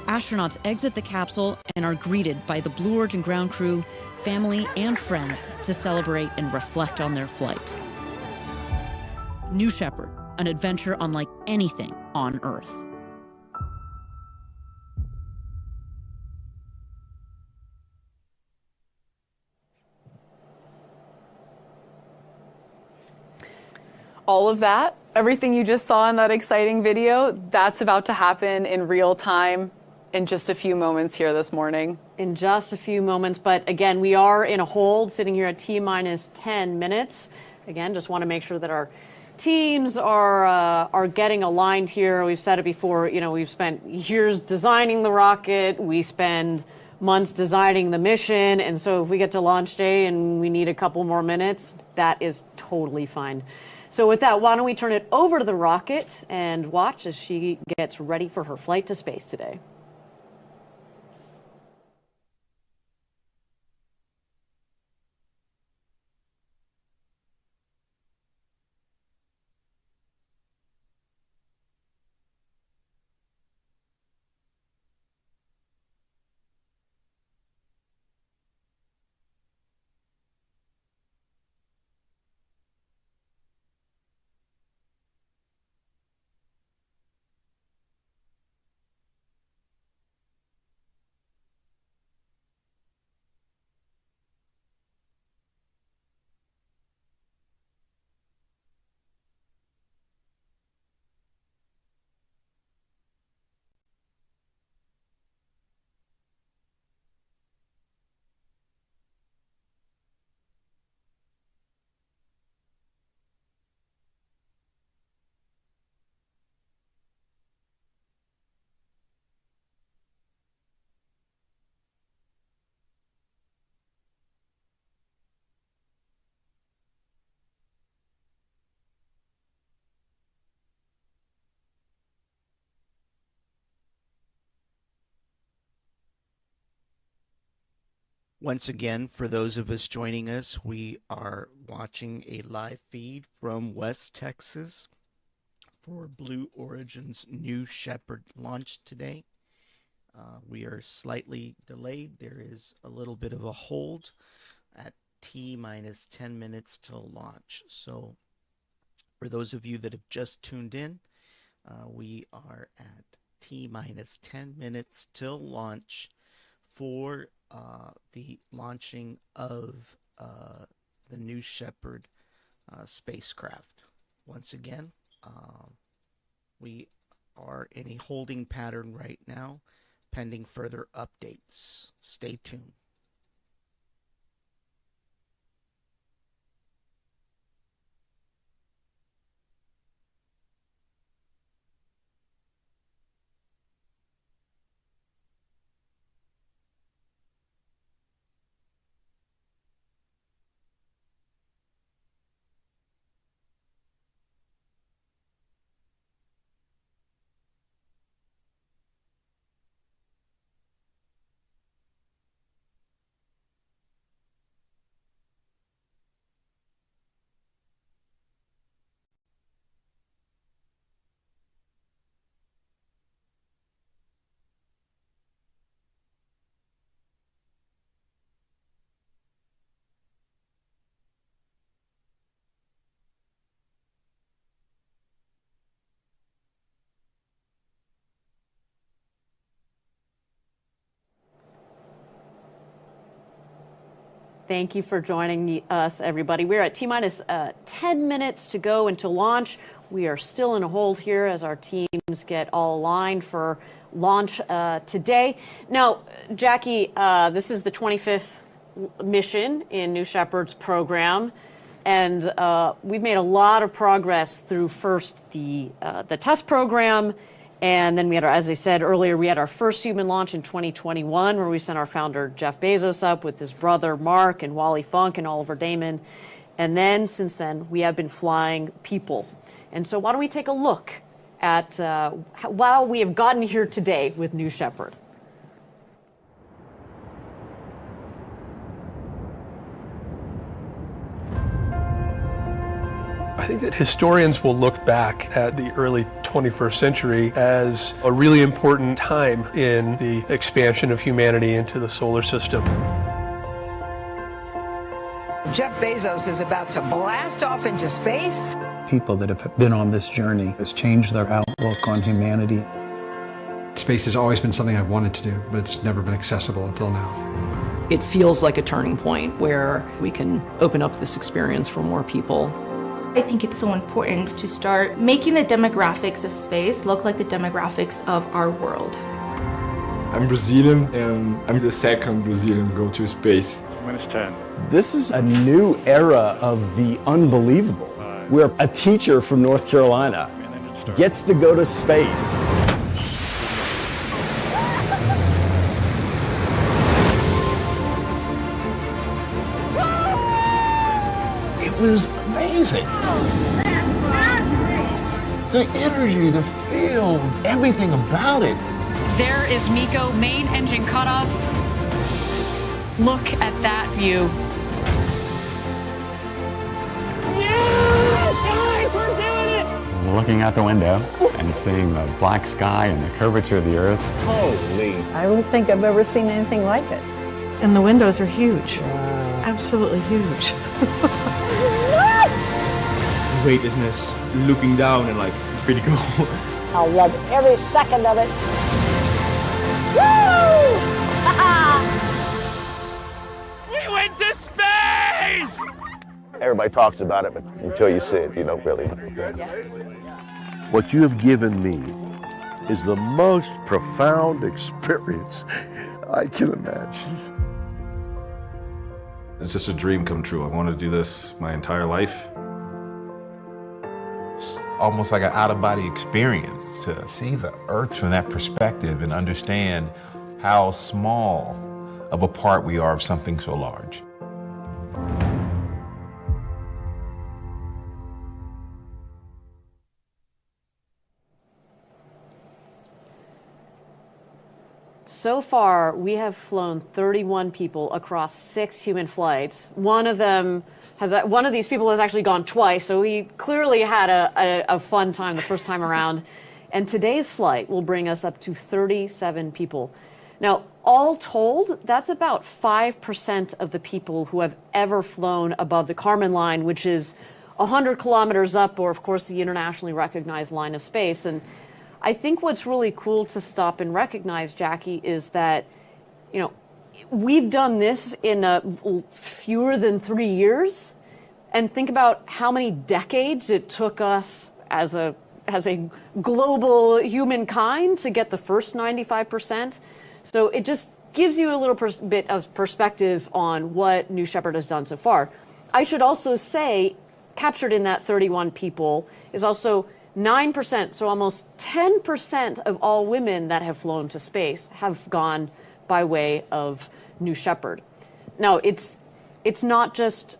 astronauts exit the capsule and are greeted by the Blue Origin ground crew, family, and friends to celebrate and reflect on their flight. New Shepard, an adventure unlike anything on Earth. All of that, everything you just saw in that exciting video, that's about to happen in real time in just a few moments here this morning. In just a few moments, but again, we are in a hold sitting here at T-minus 10 minutes. Again, just want to make sure that our teams are getting aligned here. We've said it before, you know, we've spent years designing the rocket. We spend months designing the mission, and so if we get to launch day and we need a couple more minutes, that is totally fine. So with that, why don't we turn it over to the rocket and watch as she gets ready for her flight to space today. Once again, for those of us joining us, we are watching a live feed from West Texas for Blue Origin's New Shepard launch today. We are slightly delayed. There is a little bit of a hold at T-minus 10 minutes till launch. So for those of you that have just tuned in, we are at T-minus 10 minutes till launch for the launching of the New Shepard spacecraft. Once again, we are in a holding pattern right now, pending further updates. Stay tuned. Thank you for joining us, everybody. We're at T-minus 10 minutes to go until launch. We are still in a hold here as our teams get all aligned for launch today. Now, Jackie, this is the 25th mission in New Shepard's program, and we've made a lot of progress through first the test program, and then we had, as I said earlier, we had our first human launch in 2021 where we sent our founder Jeff Bezos up with his brother Mark and Wally Funk and Oliver Damon. And then since then, we have been flying people. And so why don't we take a look at how we have gotten here today with New Shepard. I think that historians will look back at the early 21st century as a really important time in the expansion of humanity into the solar system. Jeff Bezos is about to blast off into space. People that have been on this journey has changed their outlook on humanity. Space has always been something I've wanted to do, but it's never been accessible until now. It feels like a turning point where we can open up this experience for more people. I think it's so important to start making the demographics of space look like the demographics of our world. I'm Brazilian, and I'm the second Brazilian to go to space. -10. This is a new era of the unbelievable, where a teacher from North Carolina gets to go to space. It was amazing. The energy, the feel, everything about it. There is Miko, main engine cutoff. Look at that view. Yes, guys, we're doing it! Looking out the window and seeing the black sky and the curvature of the earth. Holy. I don't think I've ever seen anything like it. And the windows are huge. Absolutely huge. Weightlessness, looking down and like pretty cool. I love every second of it. We went to space! Everybody talks about it, but until you see it, you don't really know. What you have given me is the most profound experience I can imagine. It's just a dream come true. I want to do this my entire life. It's almost like an out-of-body experience to see the Earth from that perspective and understand how small of a part we are of something so large. So far, we have flown 31 people across 6 human flights. One of these people has actually gone twice, so we clearly had a fun time the first time around. And today's flight will bring us up to 37 people. Now, all told, that's about 5% of the people who have ever flown above the Kármán line, which is 100 kilometers up, or of course the internationally recognized line of space. And I think what's really cool to stop and recognize, Jackie, is that, you know, we've done this in fewer than 3 years, and think about how many decades it took us as a global humankind to get the first 95%. So it just gives you a little bit of perspective on what New Shepard has done so far. I should also say, captured in that 31 people is also 9%, so almost 10% of all women that have flown to space have gone by way of New Shepard. Now, it's not just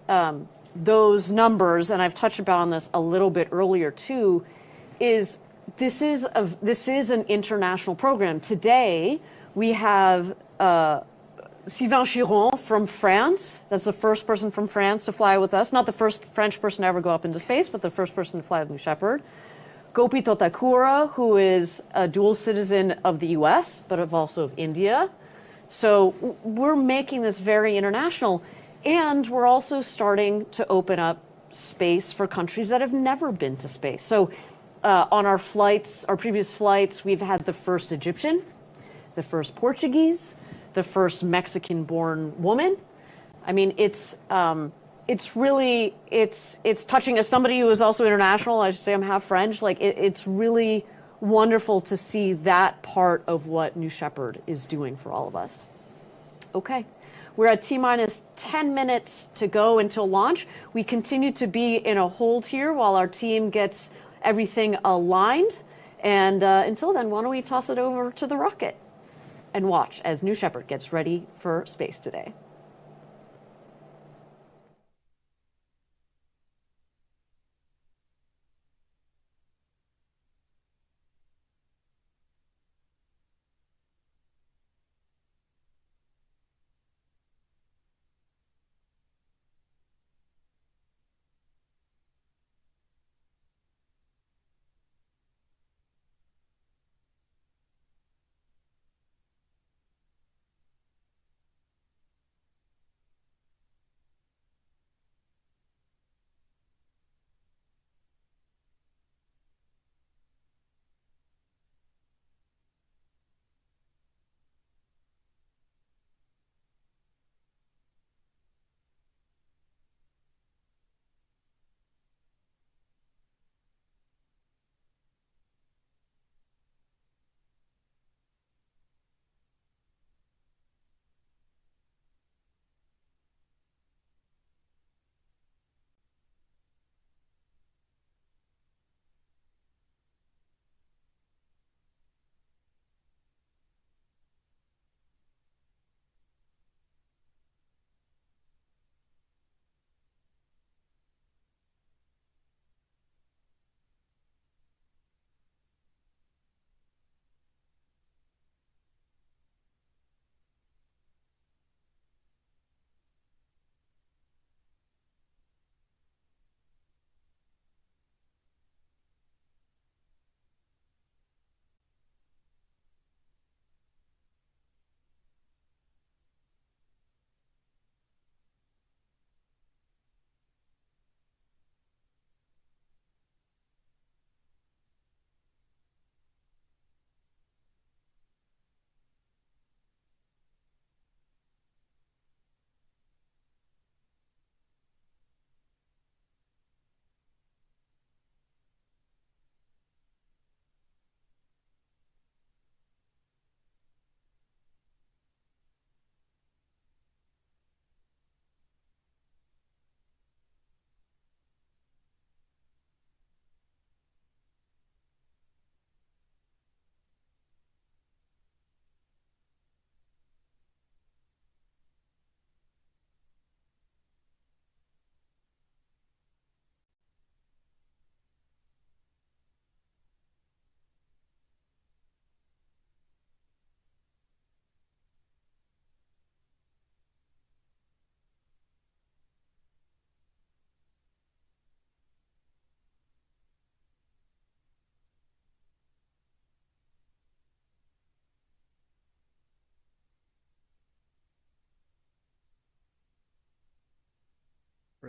those numbers, and I've touched upon this a little bit earlier too, this is an international program. Today, we have Sylvain Chiron from France. That's the first person from France to fly with us. Not the first French person to ever go up into space, but the first person to fly with New Shepard. Gopi Totakura, who is a dual citizen of the US, but also of India. So we're making this very international, and we're also starting to open up space for countries that have never been to space. So on our flights, our previous flights, we've had the first Egyptian, the first Portuguese, the first Mexican-born woman. I mean, it's really touching. As somebody who is also international, I should say I'm half French. Like it's really wonderful to see that part of what New Shepard is doing for all of us. Okay, we're at T-minus 10 minutes to go until launch. We continue to be in a hold here while our team gets everything aligned. And until then, why don't we toss it over to the rocket and watch as New Shepard gets ready for space today.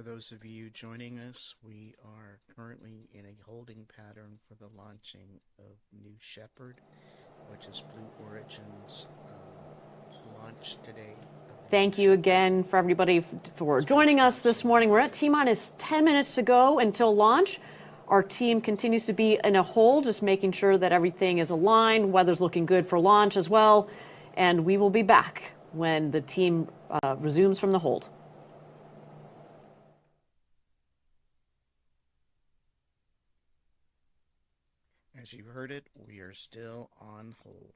those of you joining us, we are currently in a holding pattern for the launching of New Shepard, which is Blue Origin's launch today. Thank you again for everybody for joining us this morning. We're at T-minus 10 minutes to go until launch. Our team continues to be in a hold, just making sure that everything is aligned. Weather's looking good for launch as well. And we will be back when the team resumes from the hold. As you heard it, we are still on hold.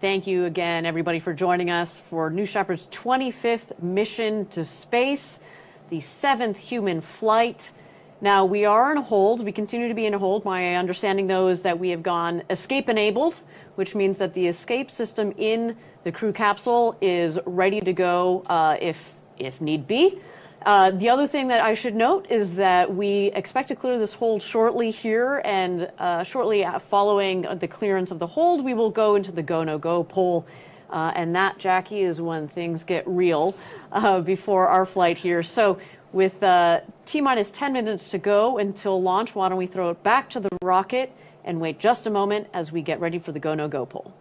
Thank you again, everybody, for joining us for New Shepard's 25th mission to space, the 7th human flight. Now, we are in a hold. We continue to be in a hold. My understanding, though, is that we have gone escape-enabled, which means that the escape system in the crew capsule is ready to go if need be. The other thing that I should note is that we expect to clear this hold shortly here, and shortly following the clearance of the hold, we will go into the go-no-go poll. And that, Jackie, is when things get real before our flight here. So with T-minus 10 minutes to go until launch, why don't we throw it back to the rocket and wait just a moment as we get ready for the go-no-go poll.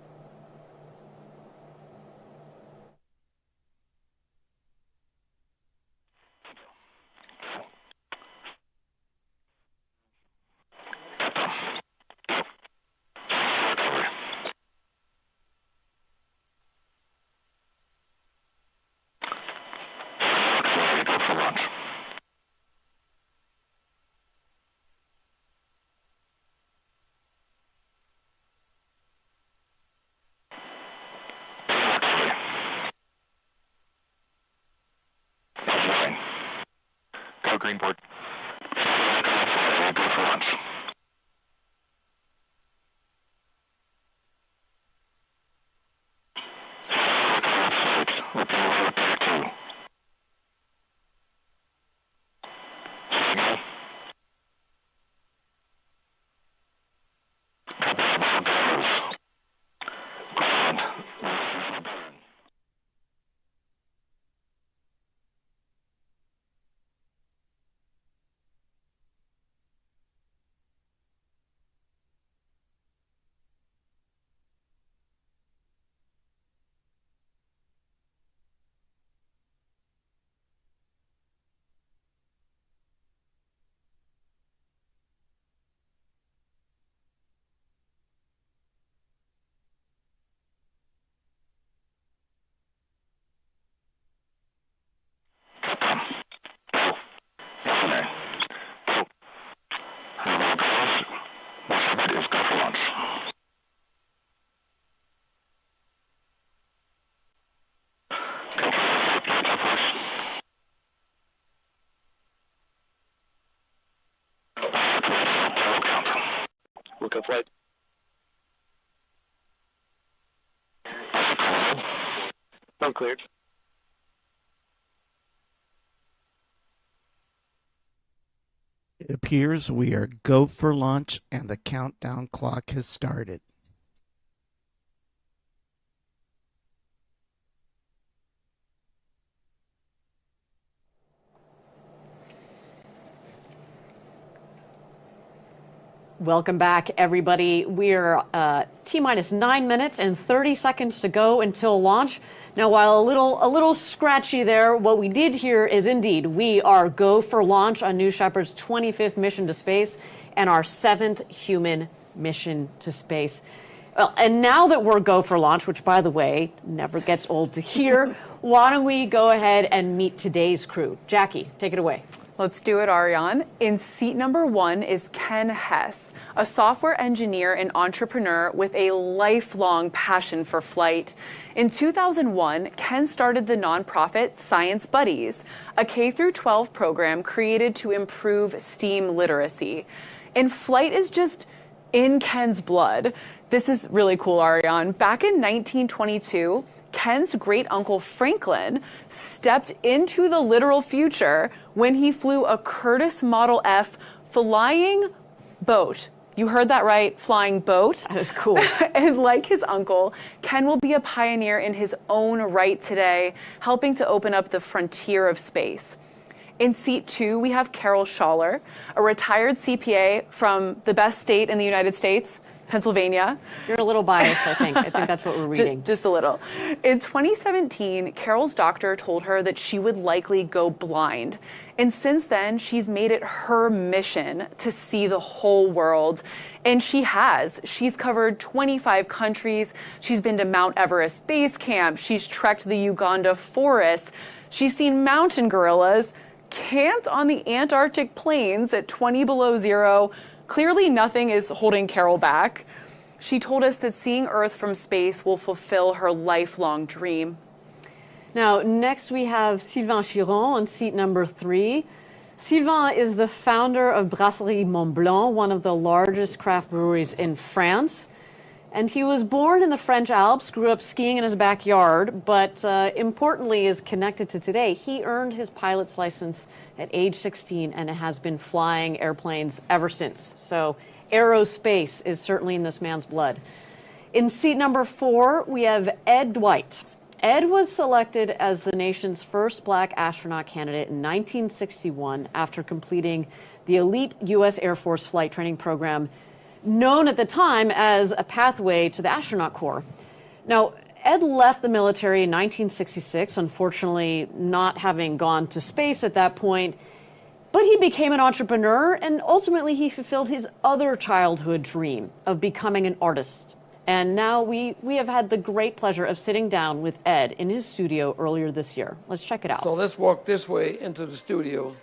Go green board. Go for launch. Look up flight. Uncleared. It appears we are go for launch and the countdown clock has started. Welcome back, everybody. We're T-minus 9 minutes and 30 seconds to go until launch. Now, while a little scratchy there, what we did here is indeed we are go for launch on New Shepard's 25th mission to space and our 7th human mission to space. Well, and now that we're go for launch, which, by the way, never gets old to hear, why don't we go ahead and meet today's crew? Jackie, take it away. Let's do it, Ariane. In seat number 1 is Ken Hess, a software engineer and entrepreneur with a lifelong passion for flight. In 2001, Ken started the nonprofit Science Buddies, a K-12 program created to improve STEAM literacy. And flight is just in Ken's blood. This is really cool, Ariane. Back in 1922, Ken's great-uncle Franklin stepped into the literal future when he flew a Curtiss Model F flying boat. You heard that right, flying boat. That is cool. And like his uncle, Ken will be a pioneer in his own right today, helping to open up the frontier of space. In seat 2, we have Carol Schaller, a retired CPA from the best state in the United States, Pennsylvania. You're a little biased, I think. I think that's what we're reading. Just a little. In 2017, Carol's doctor told her that she would likely go blind. And since then, she's made it her mission to see the whole world. And she has. She's covered 25 countries. She's been to Mount Everest Base Camp. She's trekked the Uganda forest. She's seen mountain gorillas, camped on the Antarctic plains at 20 below zero. Clearly, nothing is holding Carol back. She told us that seeing Earth from space will fulfill her lifelong dream. Now, next we have Sylvain Chiron on seat number 3. Sylvain is the founder of Brasserie Mont Blanc, one of the largest craft breweries in France. And he was born in the French Alps, grew up skiing in his backyard, but importantly is connected to today. He earned his pilot's license at age 16 and has been flying airplanes ever since. So aerospace is certainly in this man's blood. In seat number 4, we have Ed Dwight. Ed was selected as the nation's first black astronaut candidate in 1961 after completing the elite U.S. Air Force flight training program, known at the time as a pathway to the astronaut corps. Now, Ed left the military in 1966, unfortunately not having gone to space at that point, but he became an entrepreneur and ultimately he fulfilled his other childhood dream of becoming an artist. And now we have had the great pleasure of sitting down with Ed in his studio earlier this year. Let's check it out. So let's walk this way into the studio.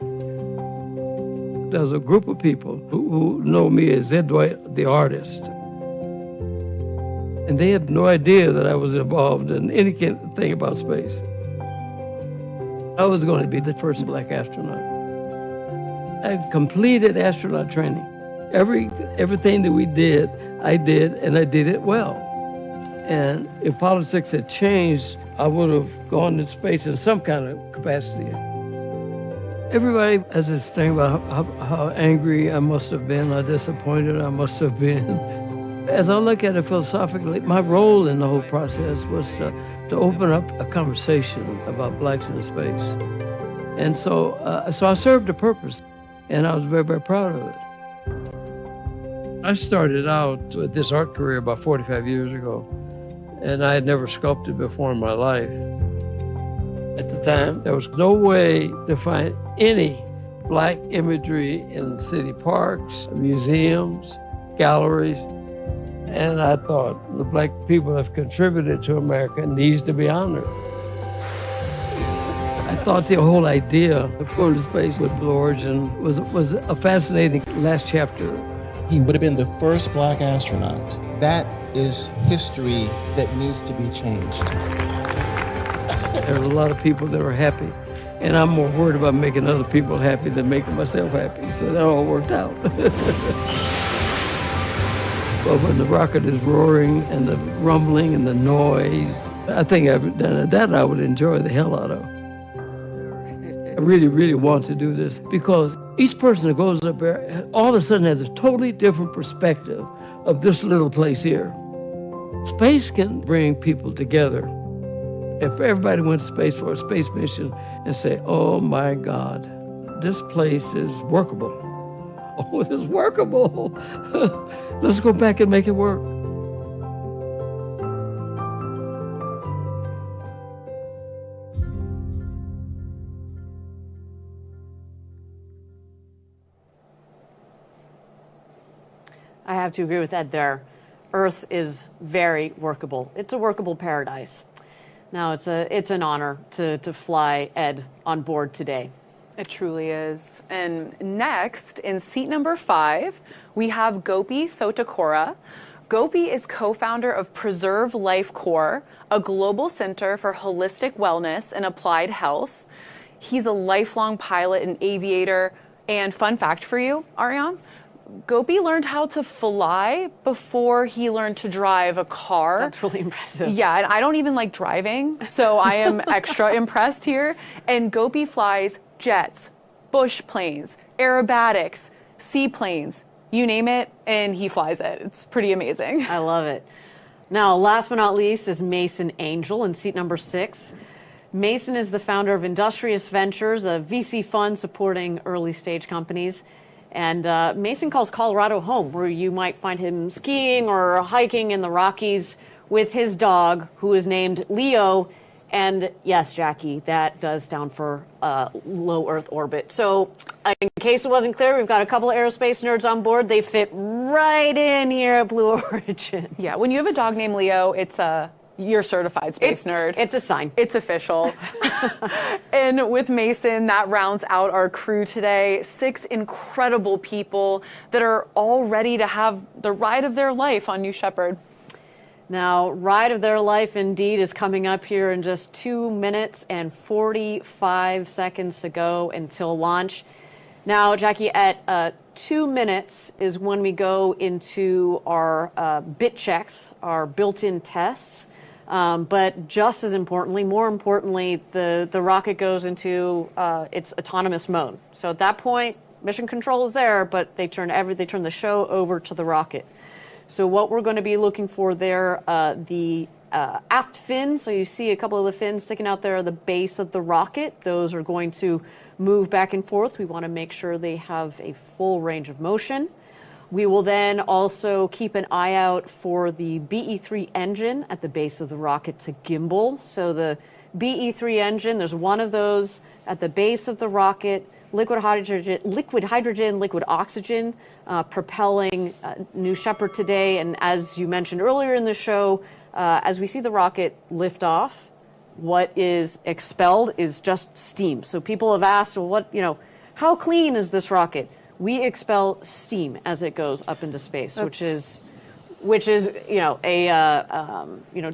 There's a group of people who know me as Ed Dwight, the artist. And they had no idea that I was involved in anything about space. I was going to be the first black astronaut. I completed astronaut training. Everything that we did, I did, and I did it well. And if politics had changed, I would have gone to space in some kind of capacity. Everybody has this thing about how angry I must have been, how disappointed I must have been. As I look at it philosophically, my role in the whole process was to open up a conversation about blacks in space. And so I served a purpose, and I was very, very proud of it. I started out with this art career about 45 years ago, and I had never sculpted before in my life. At the time, there was no way to find any black imagery in city parks, museums, galleries, and I thought the black people have contributed to America needs to be honored. I thought the whole idea of going to space with Blue Origin was a fascinating last chapter. He would have been the first black astronaut. That is history that needs to be changed. There are a lot of people that are happy, and I'm more worried about making other people happy than making myself happy, so that all worked out. But when the rocket is roaring and the rumbling and the noise, I think that I would enjoy the hell out of. I really, really want to do this because each person that goes up there all of a sudden has a totally different perspective of this little place here. Space can bring people together. If everybody went to space for a space mission and say, oh my God, this place is workable. Oh, it's workable. Let's go back and make it work. I have to agree with Ed there. Earth is very workable. It's a workable paradise. Now, it's an honor to fly Ed on board today. It truly is. And next, in seat number 5, we have Gopi Thotakura. Gopi is co-founder of Preserve Life Corps, a global center for holistic wellness and applied health. He's a lifelong pilot and aviator. And fun fact for you, Ariane, Gopi learned how to fly before he learned to drive a car. That's really impressive. Yeah, and I don't even like driving, so I am extra impressed here. And Gopi flies jets, bush planes, aerobatics, seaplanes, you name it, and he flies it. It's pretty amazing. I love it. Now, last but not least is Mason Angel in seat number 6. Mason is the founder of Industrious Ventures, a VC fund supporting early stage companies. And Mason calls Colorado home, where you might find him skiing or hiking in the Rockies with his dog, who is named Leo. And yes, Jackie, that does stand for low Earth orbit. So in case it wasn't clear, we've got a couple of aerospace nerds on board. They fit right in here at Blue Origin. Yeah, when you have a dog named Leo, it's you're certified space nerd. It's a sign. It's official. And with Mason, that rounds out our crew today. 6 incredible people that are all ready to have the ride of their life on New Shepard. Now, ride of their life indeed is coming up here in just 2 minutes and 45 seconds to go until launch. Now, Jackie, at 2 minutes is when we go into our bit checks, our built-in tests. But just as importantly, more importantly, the rocket goes into its autonomous mode. So at that point, mission control is there, but they turn the show over to the rocket. So what we're going to be looking for there, the aft fins. So you see a couple of the fins sticking out there at the base of the rocket. Those are going to move back and forth. We want to make sure they have a full range of motion. We will then also keep an eye out for the BE-3 engine at the base of the rocket to gimbal. So the BE-3 engine, there's one of those at the base of the rocket, liquid hydrogen, liquid oxygen, propelling New Shepard today. And as you mentioned earlier in the show, as we see the rocket lift off, what is expelled is just steam. So people have asked, well, how clean is this rocket? We expel steam as it goes up into space, which is,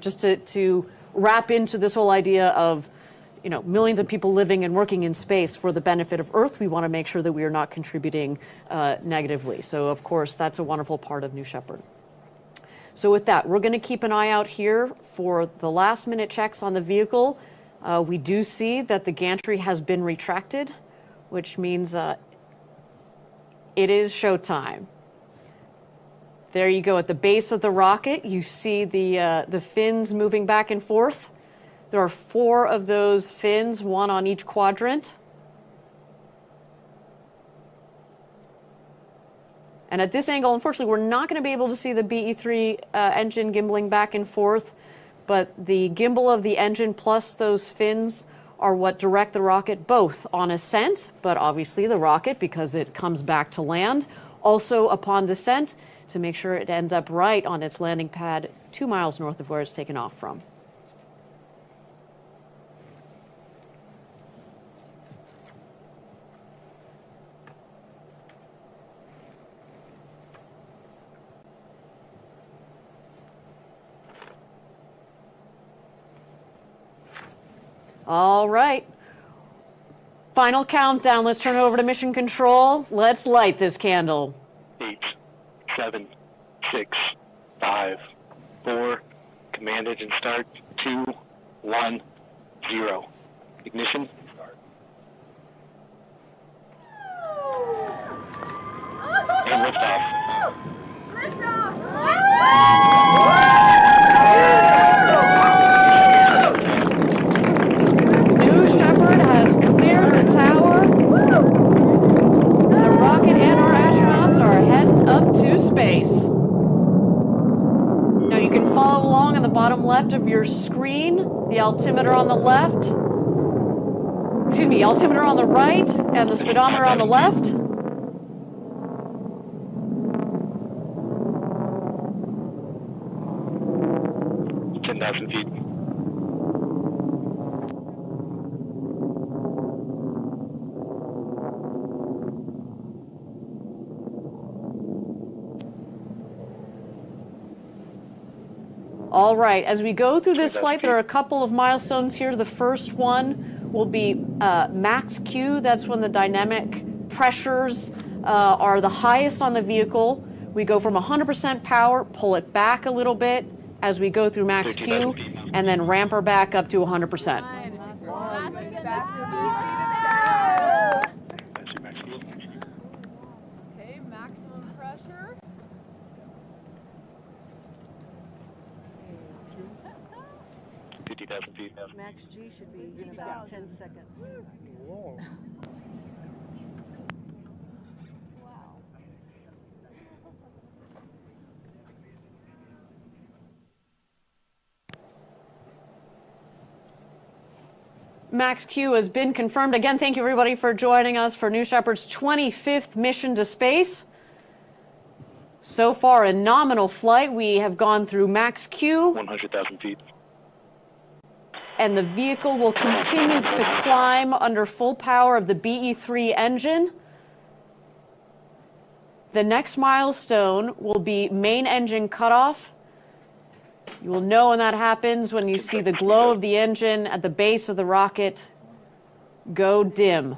just to wrap into this whole idea of, millions of people living and working in space for the benefit of Earth. We want to make sure that we are not contributing negatively. So, of course, that's a wonderful part of New Shepard. So with that, we're going to keep an eye out here for the last-minute checks on the vehicle. We do see that the gantry has been retracted, which means it is showtime. There you go. At the base of the rocket, you see the fins moving back and forth. There are 4 of those fins, 1 on each quadrant. And at this angle, unfortunately, we're not going to be able to see the BE-3 engine gimbaling back and forth, but the gimbal of the engine plus those fins are what direct the rocket both on ascent, but obviously the rocket, because it comes back to land, also upon descent to make sure it ends up right on its landing pad 2 miles north of where it's taken off from. All right. Final countdown. Let's turn it over to mission control. Let's light this candle. 8, 7, 6, 5, 4. Command engine start. 2, 1, 0. Ignition. And liftoff. New Shepard has cleared the tower. The rocket and our astronauts are heading up to space. Now you can follow along on the bottom left of your screen, the altimeter on the left. Excuse me, altimeter on the right and the speedometer on the left. 10,000 feet. All right, as we go through this flight, there are a couple of milestones here. The first one will be max Q. That's when the dynamic pressures are the highest on the vehicle. We go from 100% power, pull it back a little bit as we go through max Q, and then ramp her back up to 100%. Okay, maximum pressure. 50,000 feet. Max G should be in about 10 seconds. Whoa. Max Q has been confirmed. Again, thank you everybody for joining us for New Shepard's 25th mission to space. So far, a nominal flight. We have gone through max Q. 100,000 feet. And the vehicle will continue to climb under full power of the BE-3 engine. The next milestone will be main engine cutoff. You will know when that happens when you see the glow of the engine at the base of the rocket go dim.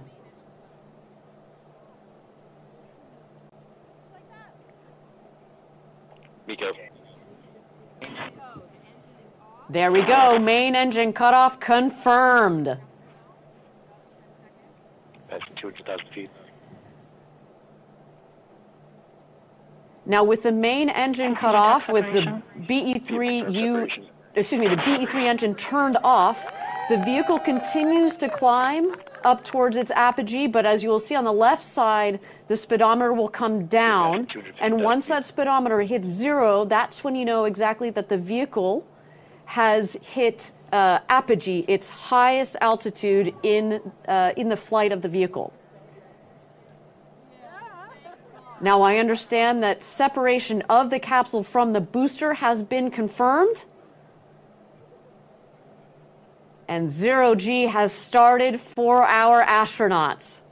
Nico. There we go. Main engine cutoff confirmed. Passing 200,000 feet. Now, with the main engine cut off, with the BE3 engine turned off, the vehicle continues to climb up towards its apogee, but as you will see on the left side, the speedometer will come down, and once that speedometer hits 0, that's when you know exactly that the vehicle has hit apogee, its highest altitude in the flight of the vehicle. Now, I understand that separation of the capsule from the booster has been confirmed. And 0G has started for our astronauts.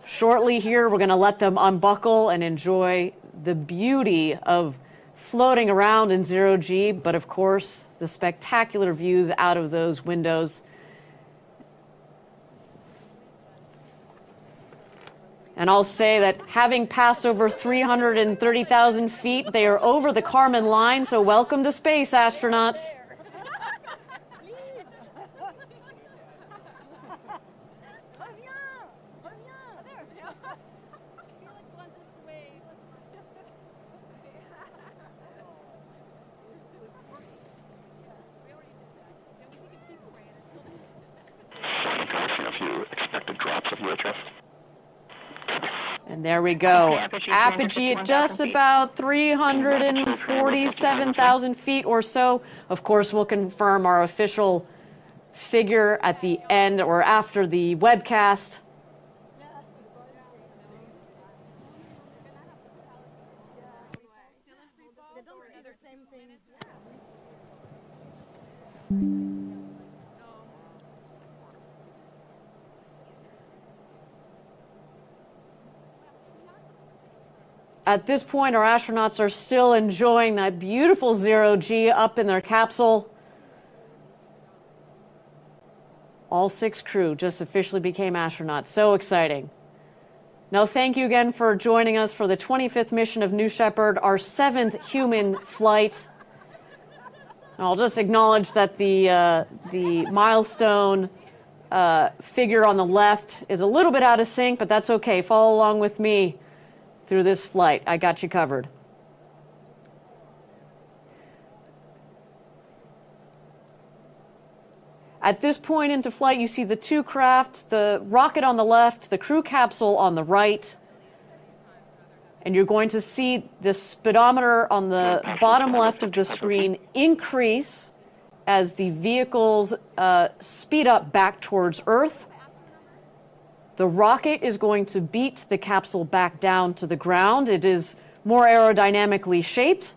Shortly here, we're going to let them unbuckle and enjoy the beauty of floating around in 0G, but of course, the spectacular views out of those windows. And I'll say that having passed over 330,000 feet, they are over the Kármán line, so welcome to space, astronauts. A few expected drops of UHF. And there we go. Apogee at just about 347,000 feet or so. Of course, we'll confirm our official figure at the end or after the webcast. At this point, our astronauts are still enjoying that beautiful 0G up in their capsule. All 6 crew just officially became astronauts. So exciting. Now, thank you again for joining us for the 25th mission of New Shepard, our 7th human flight. And I'll just acknowledge that the milestone figure on the left is a little bit out of sync, but that's okay. Follow along with me through this flight. I got you covered. At this point into flight, you see the 2 craft, the rocket on the left, the crew capsule on the right, and you're going to see the speedometer on the bottom left of the screen increase as the vehicles speed up back towards Earth. The rocket is going to beat the capsule back down to the ground. It is more aerodynamically shaped.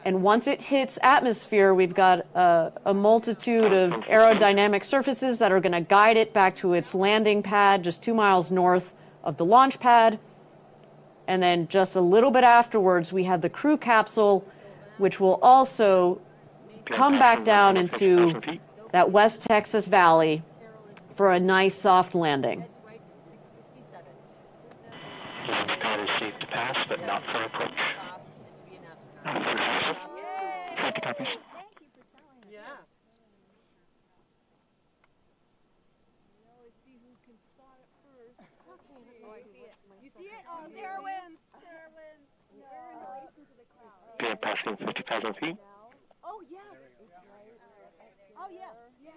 And once it hits atmosphere, we've got a multitude of aerodynamic surfaces that are going to guide it back to its landing pad just 2 miles north of the launch pad. And then just a little bit afterwards, we have the crew capsule, which will also come back down into that West Texas Valley for a nice soft landing. Launch pad is safe to pass, but not for approach. Copy, copies. You see it? Oh, Sarah wins. Sarah wins. We're in relation to the crowd. Okay, passing 50,000 feet. Oh, yeah. Oh, yeah. Yeah.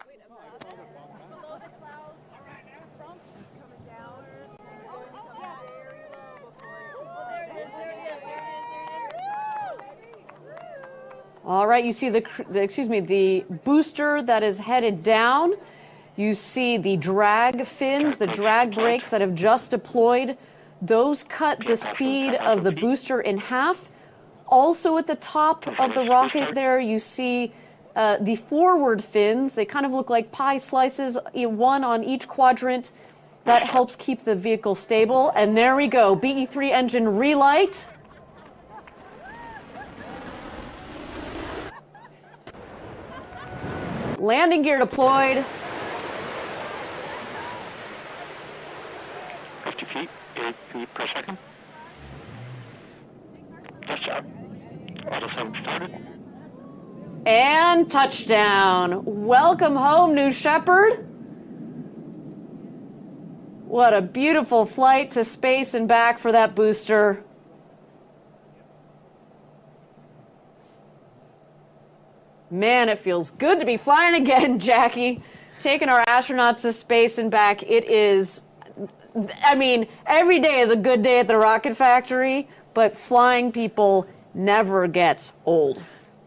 Wait, below the clouds. Trump's coming down. Oh, yeah. Very low before. Oh, there it is. There it is. All right, you see the booster that is headed down. You see the drag fins, the drag brakes that have just deployed. Those cut the speed of the booster in half. Also at the top of the rocket there, you see the forward fins. They kind of look like pie slices, one on each quadrant. That helps keep the vehicle stable. And there we go, BE3 engine relight. Landing gear deployed. 50 feet, 8 feet per per second. Just out. Autosum started. And touchdown. Welcome home, New Shepard. What a beautiful flight to space and back for that booster. Man, it feels good to be flying again, Jackie. Taking our astronauts to space and back. It is, I mean, every day is a good day at the rocket factory, but flying people never gets old.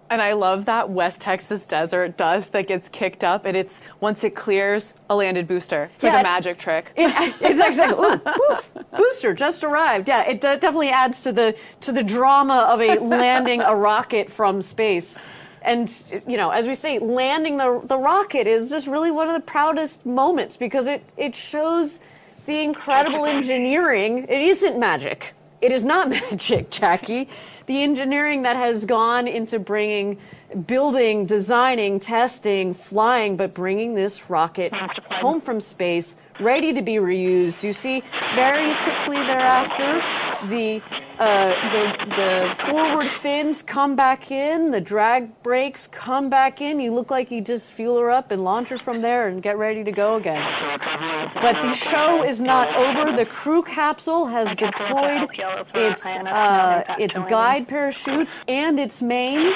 And I love that West Texas desert dust that gets kicked up, and it's, once it clears, a landed booster. It's like a magic trick. It's actually, ooh, poof, booster just arrived. Yeah, it definitely adds to the drama of a landing a rocket from space. And, you know, as we say, landing the rocket is just really one of the proudest moments because it shows the incredible engineering. It isn't magic. It is not magic, Jackie. The engineering that has gone into building, designing, testing, flying, but bringing this rocket home from space, ready to be reused. You see very quickly thereafter the forward fins come back in, the drag brakes come back in. You look like you just fuel her up and launch her from there and get ready to go again. But the show is not over. The crew capsule has deployed its guide parachutes and its mains.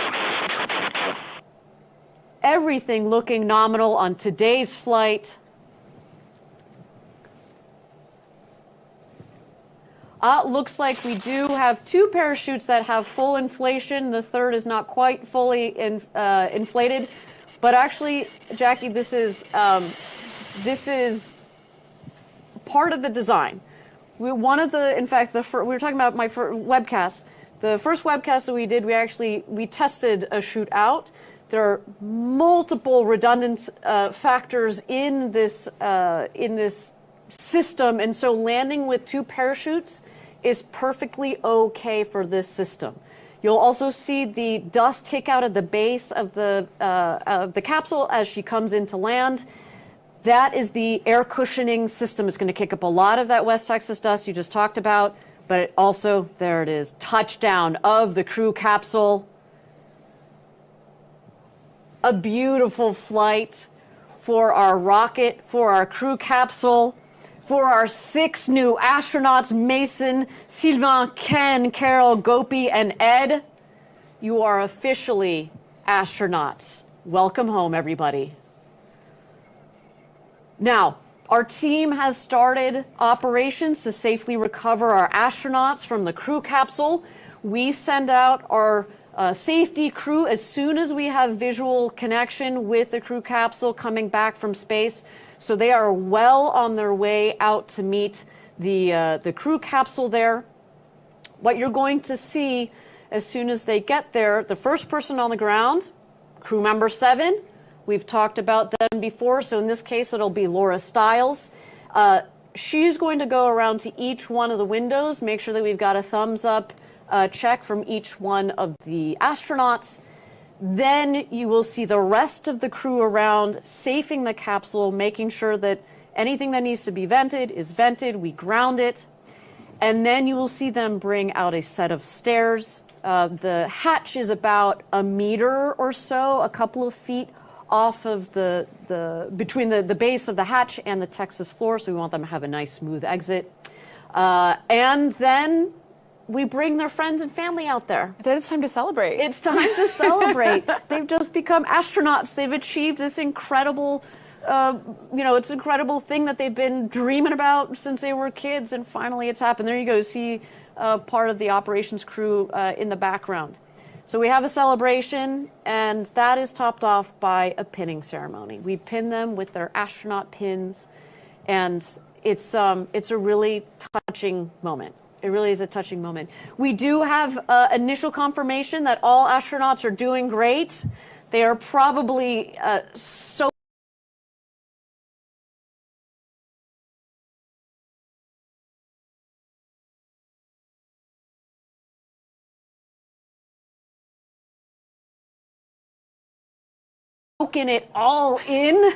Everything looking nominal on today's flight. Looks like we do have 2 parachutes that have full inflation. The third is not quite fully inflated. But actually, Jackie, this is part of the design. In fact, we were talking about my webcast. The first webcast that we did, we tested a chute out. There are multiple redundant factors in this system, and so landing with 2 parachutes is perfectly okay for this system. You'll also see the dust take out at the base of the capsule as she comes in to land. That is the air cushioning system. It's going to kick up a lot of that West Texas dust you just talked about, but it also, there it is, touchdown of the crew capsule. A beautiful flight for our rocket, for our crew capsule, for our 6 new astronauts, Mason, Sylvain, Ken, Carol, Gopi, and Ed. You are officially astronauts. Welcome home, everybody. Now, our team has started operations to safely recover our astronauts from the crew capsule. We send out our safety crew as soon as we have visual connection with the crew capsule coming back from space. So they are well on their way out to meet the crew capsule there. What you're going to see as soon as they get there, the first person on the ground, crew member 7, we've talked about them before, so in this case it'll be Laura Stiles. She's going to go around to each one of the windows, make sure that we've got a thumbs up check from each one of the astronauts. Then you will see the rest of the crew around, safing the capsule, making sure that anything that needs to be vented is vented. We ground it. And then you will see them bring out a set of stairs. The hatch is about a meter or so, a couple of feet off of between the base of the hatch and the Texas floor. So we want them to have a nice, smooth exit. And then we bring their friends and family out there. Then it's time to celebrate. It's time to celebrate. They've just become astronauts. They've achieved this incredible, it's an incredible thing that they've been dreaming about since they were kids, and finally it's happened. There you go. See part of the operations crew in the background. So we have a celebration, and that is topped off by a pinning ceremony. We pin them with their astronaut pins, and it's a really touching moment. It really is a touching moment. We do have initial confirmation that all astronauts are doing great. They are probably so soaking it all in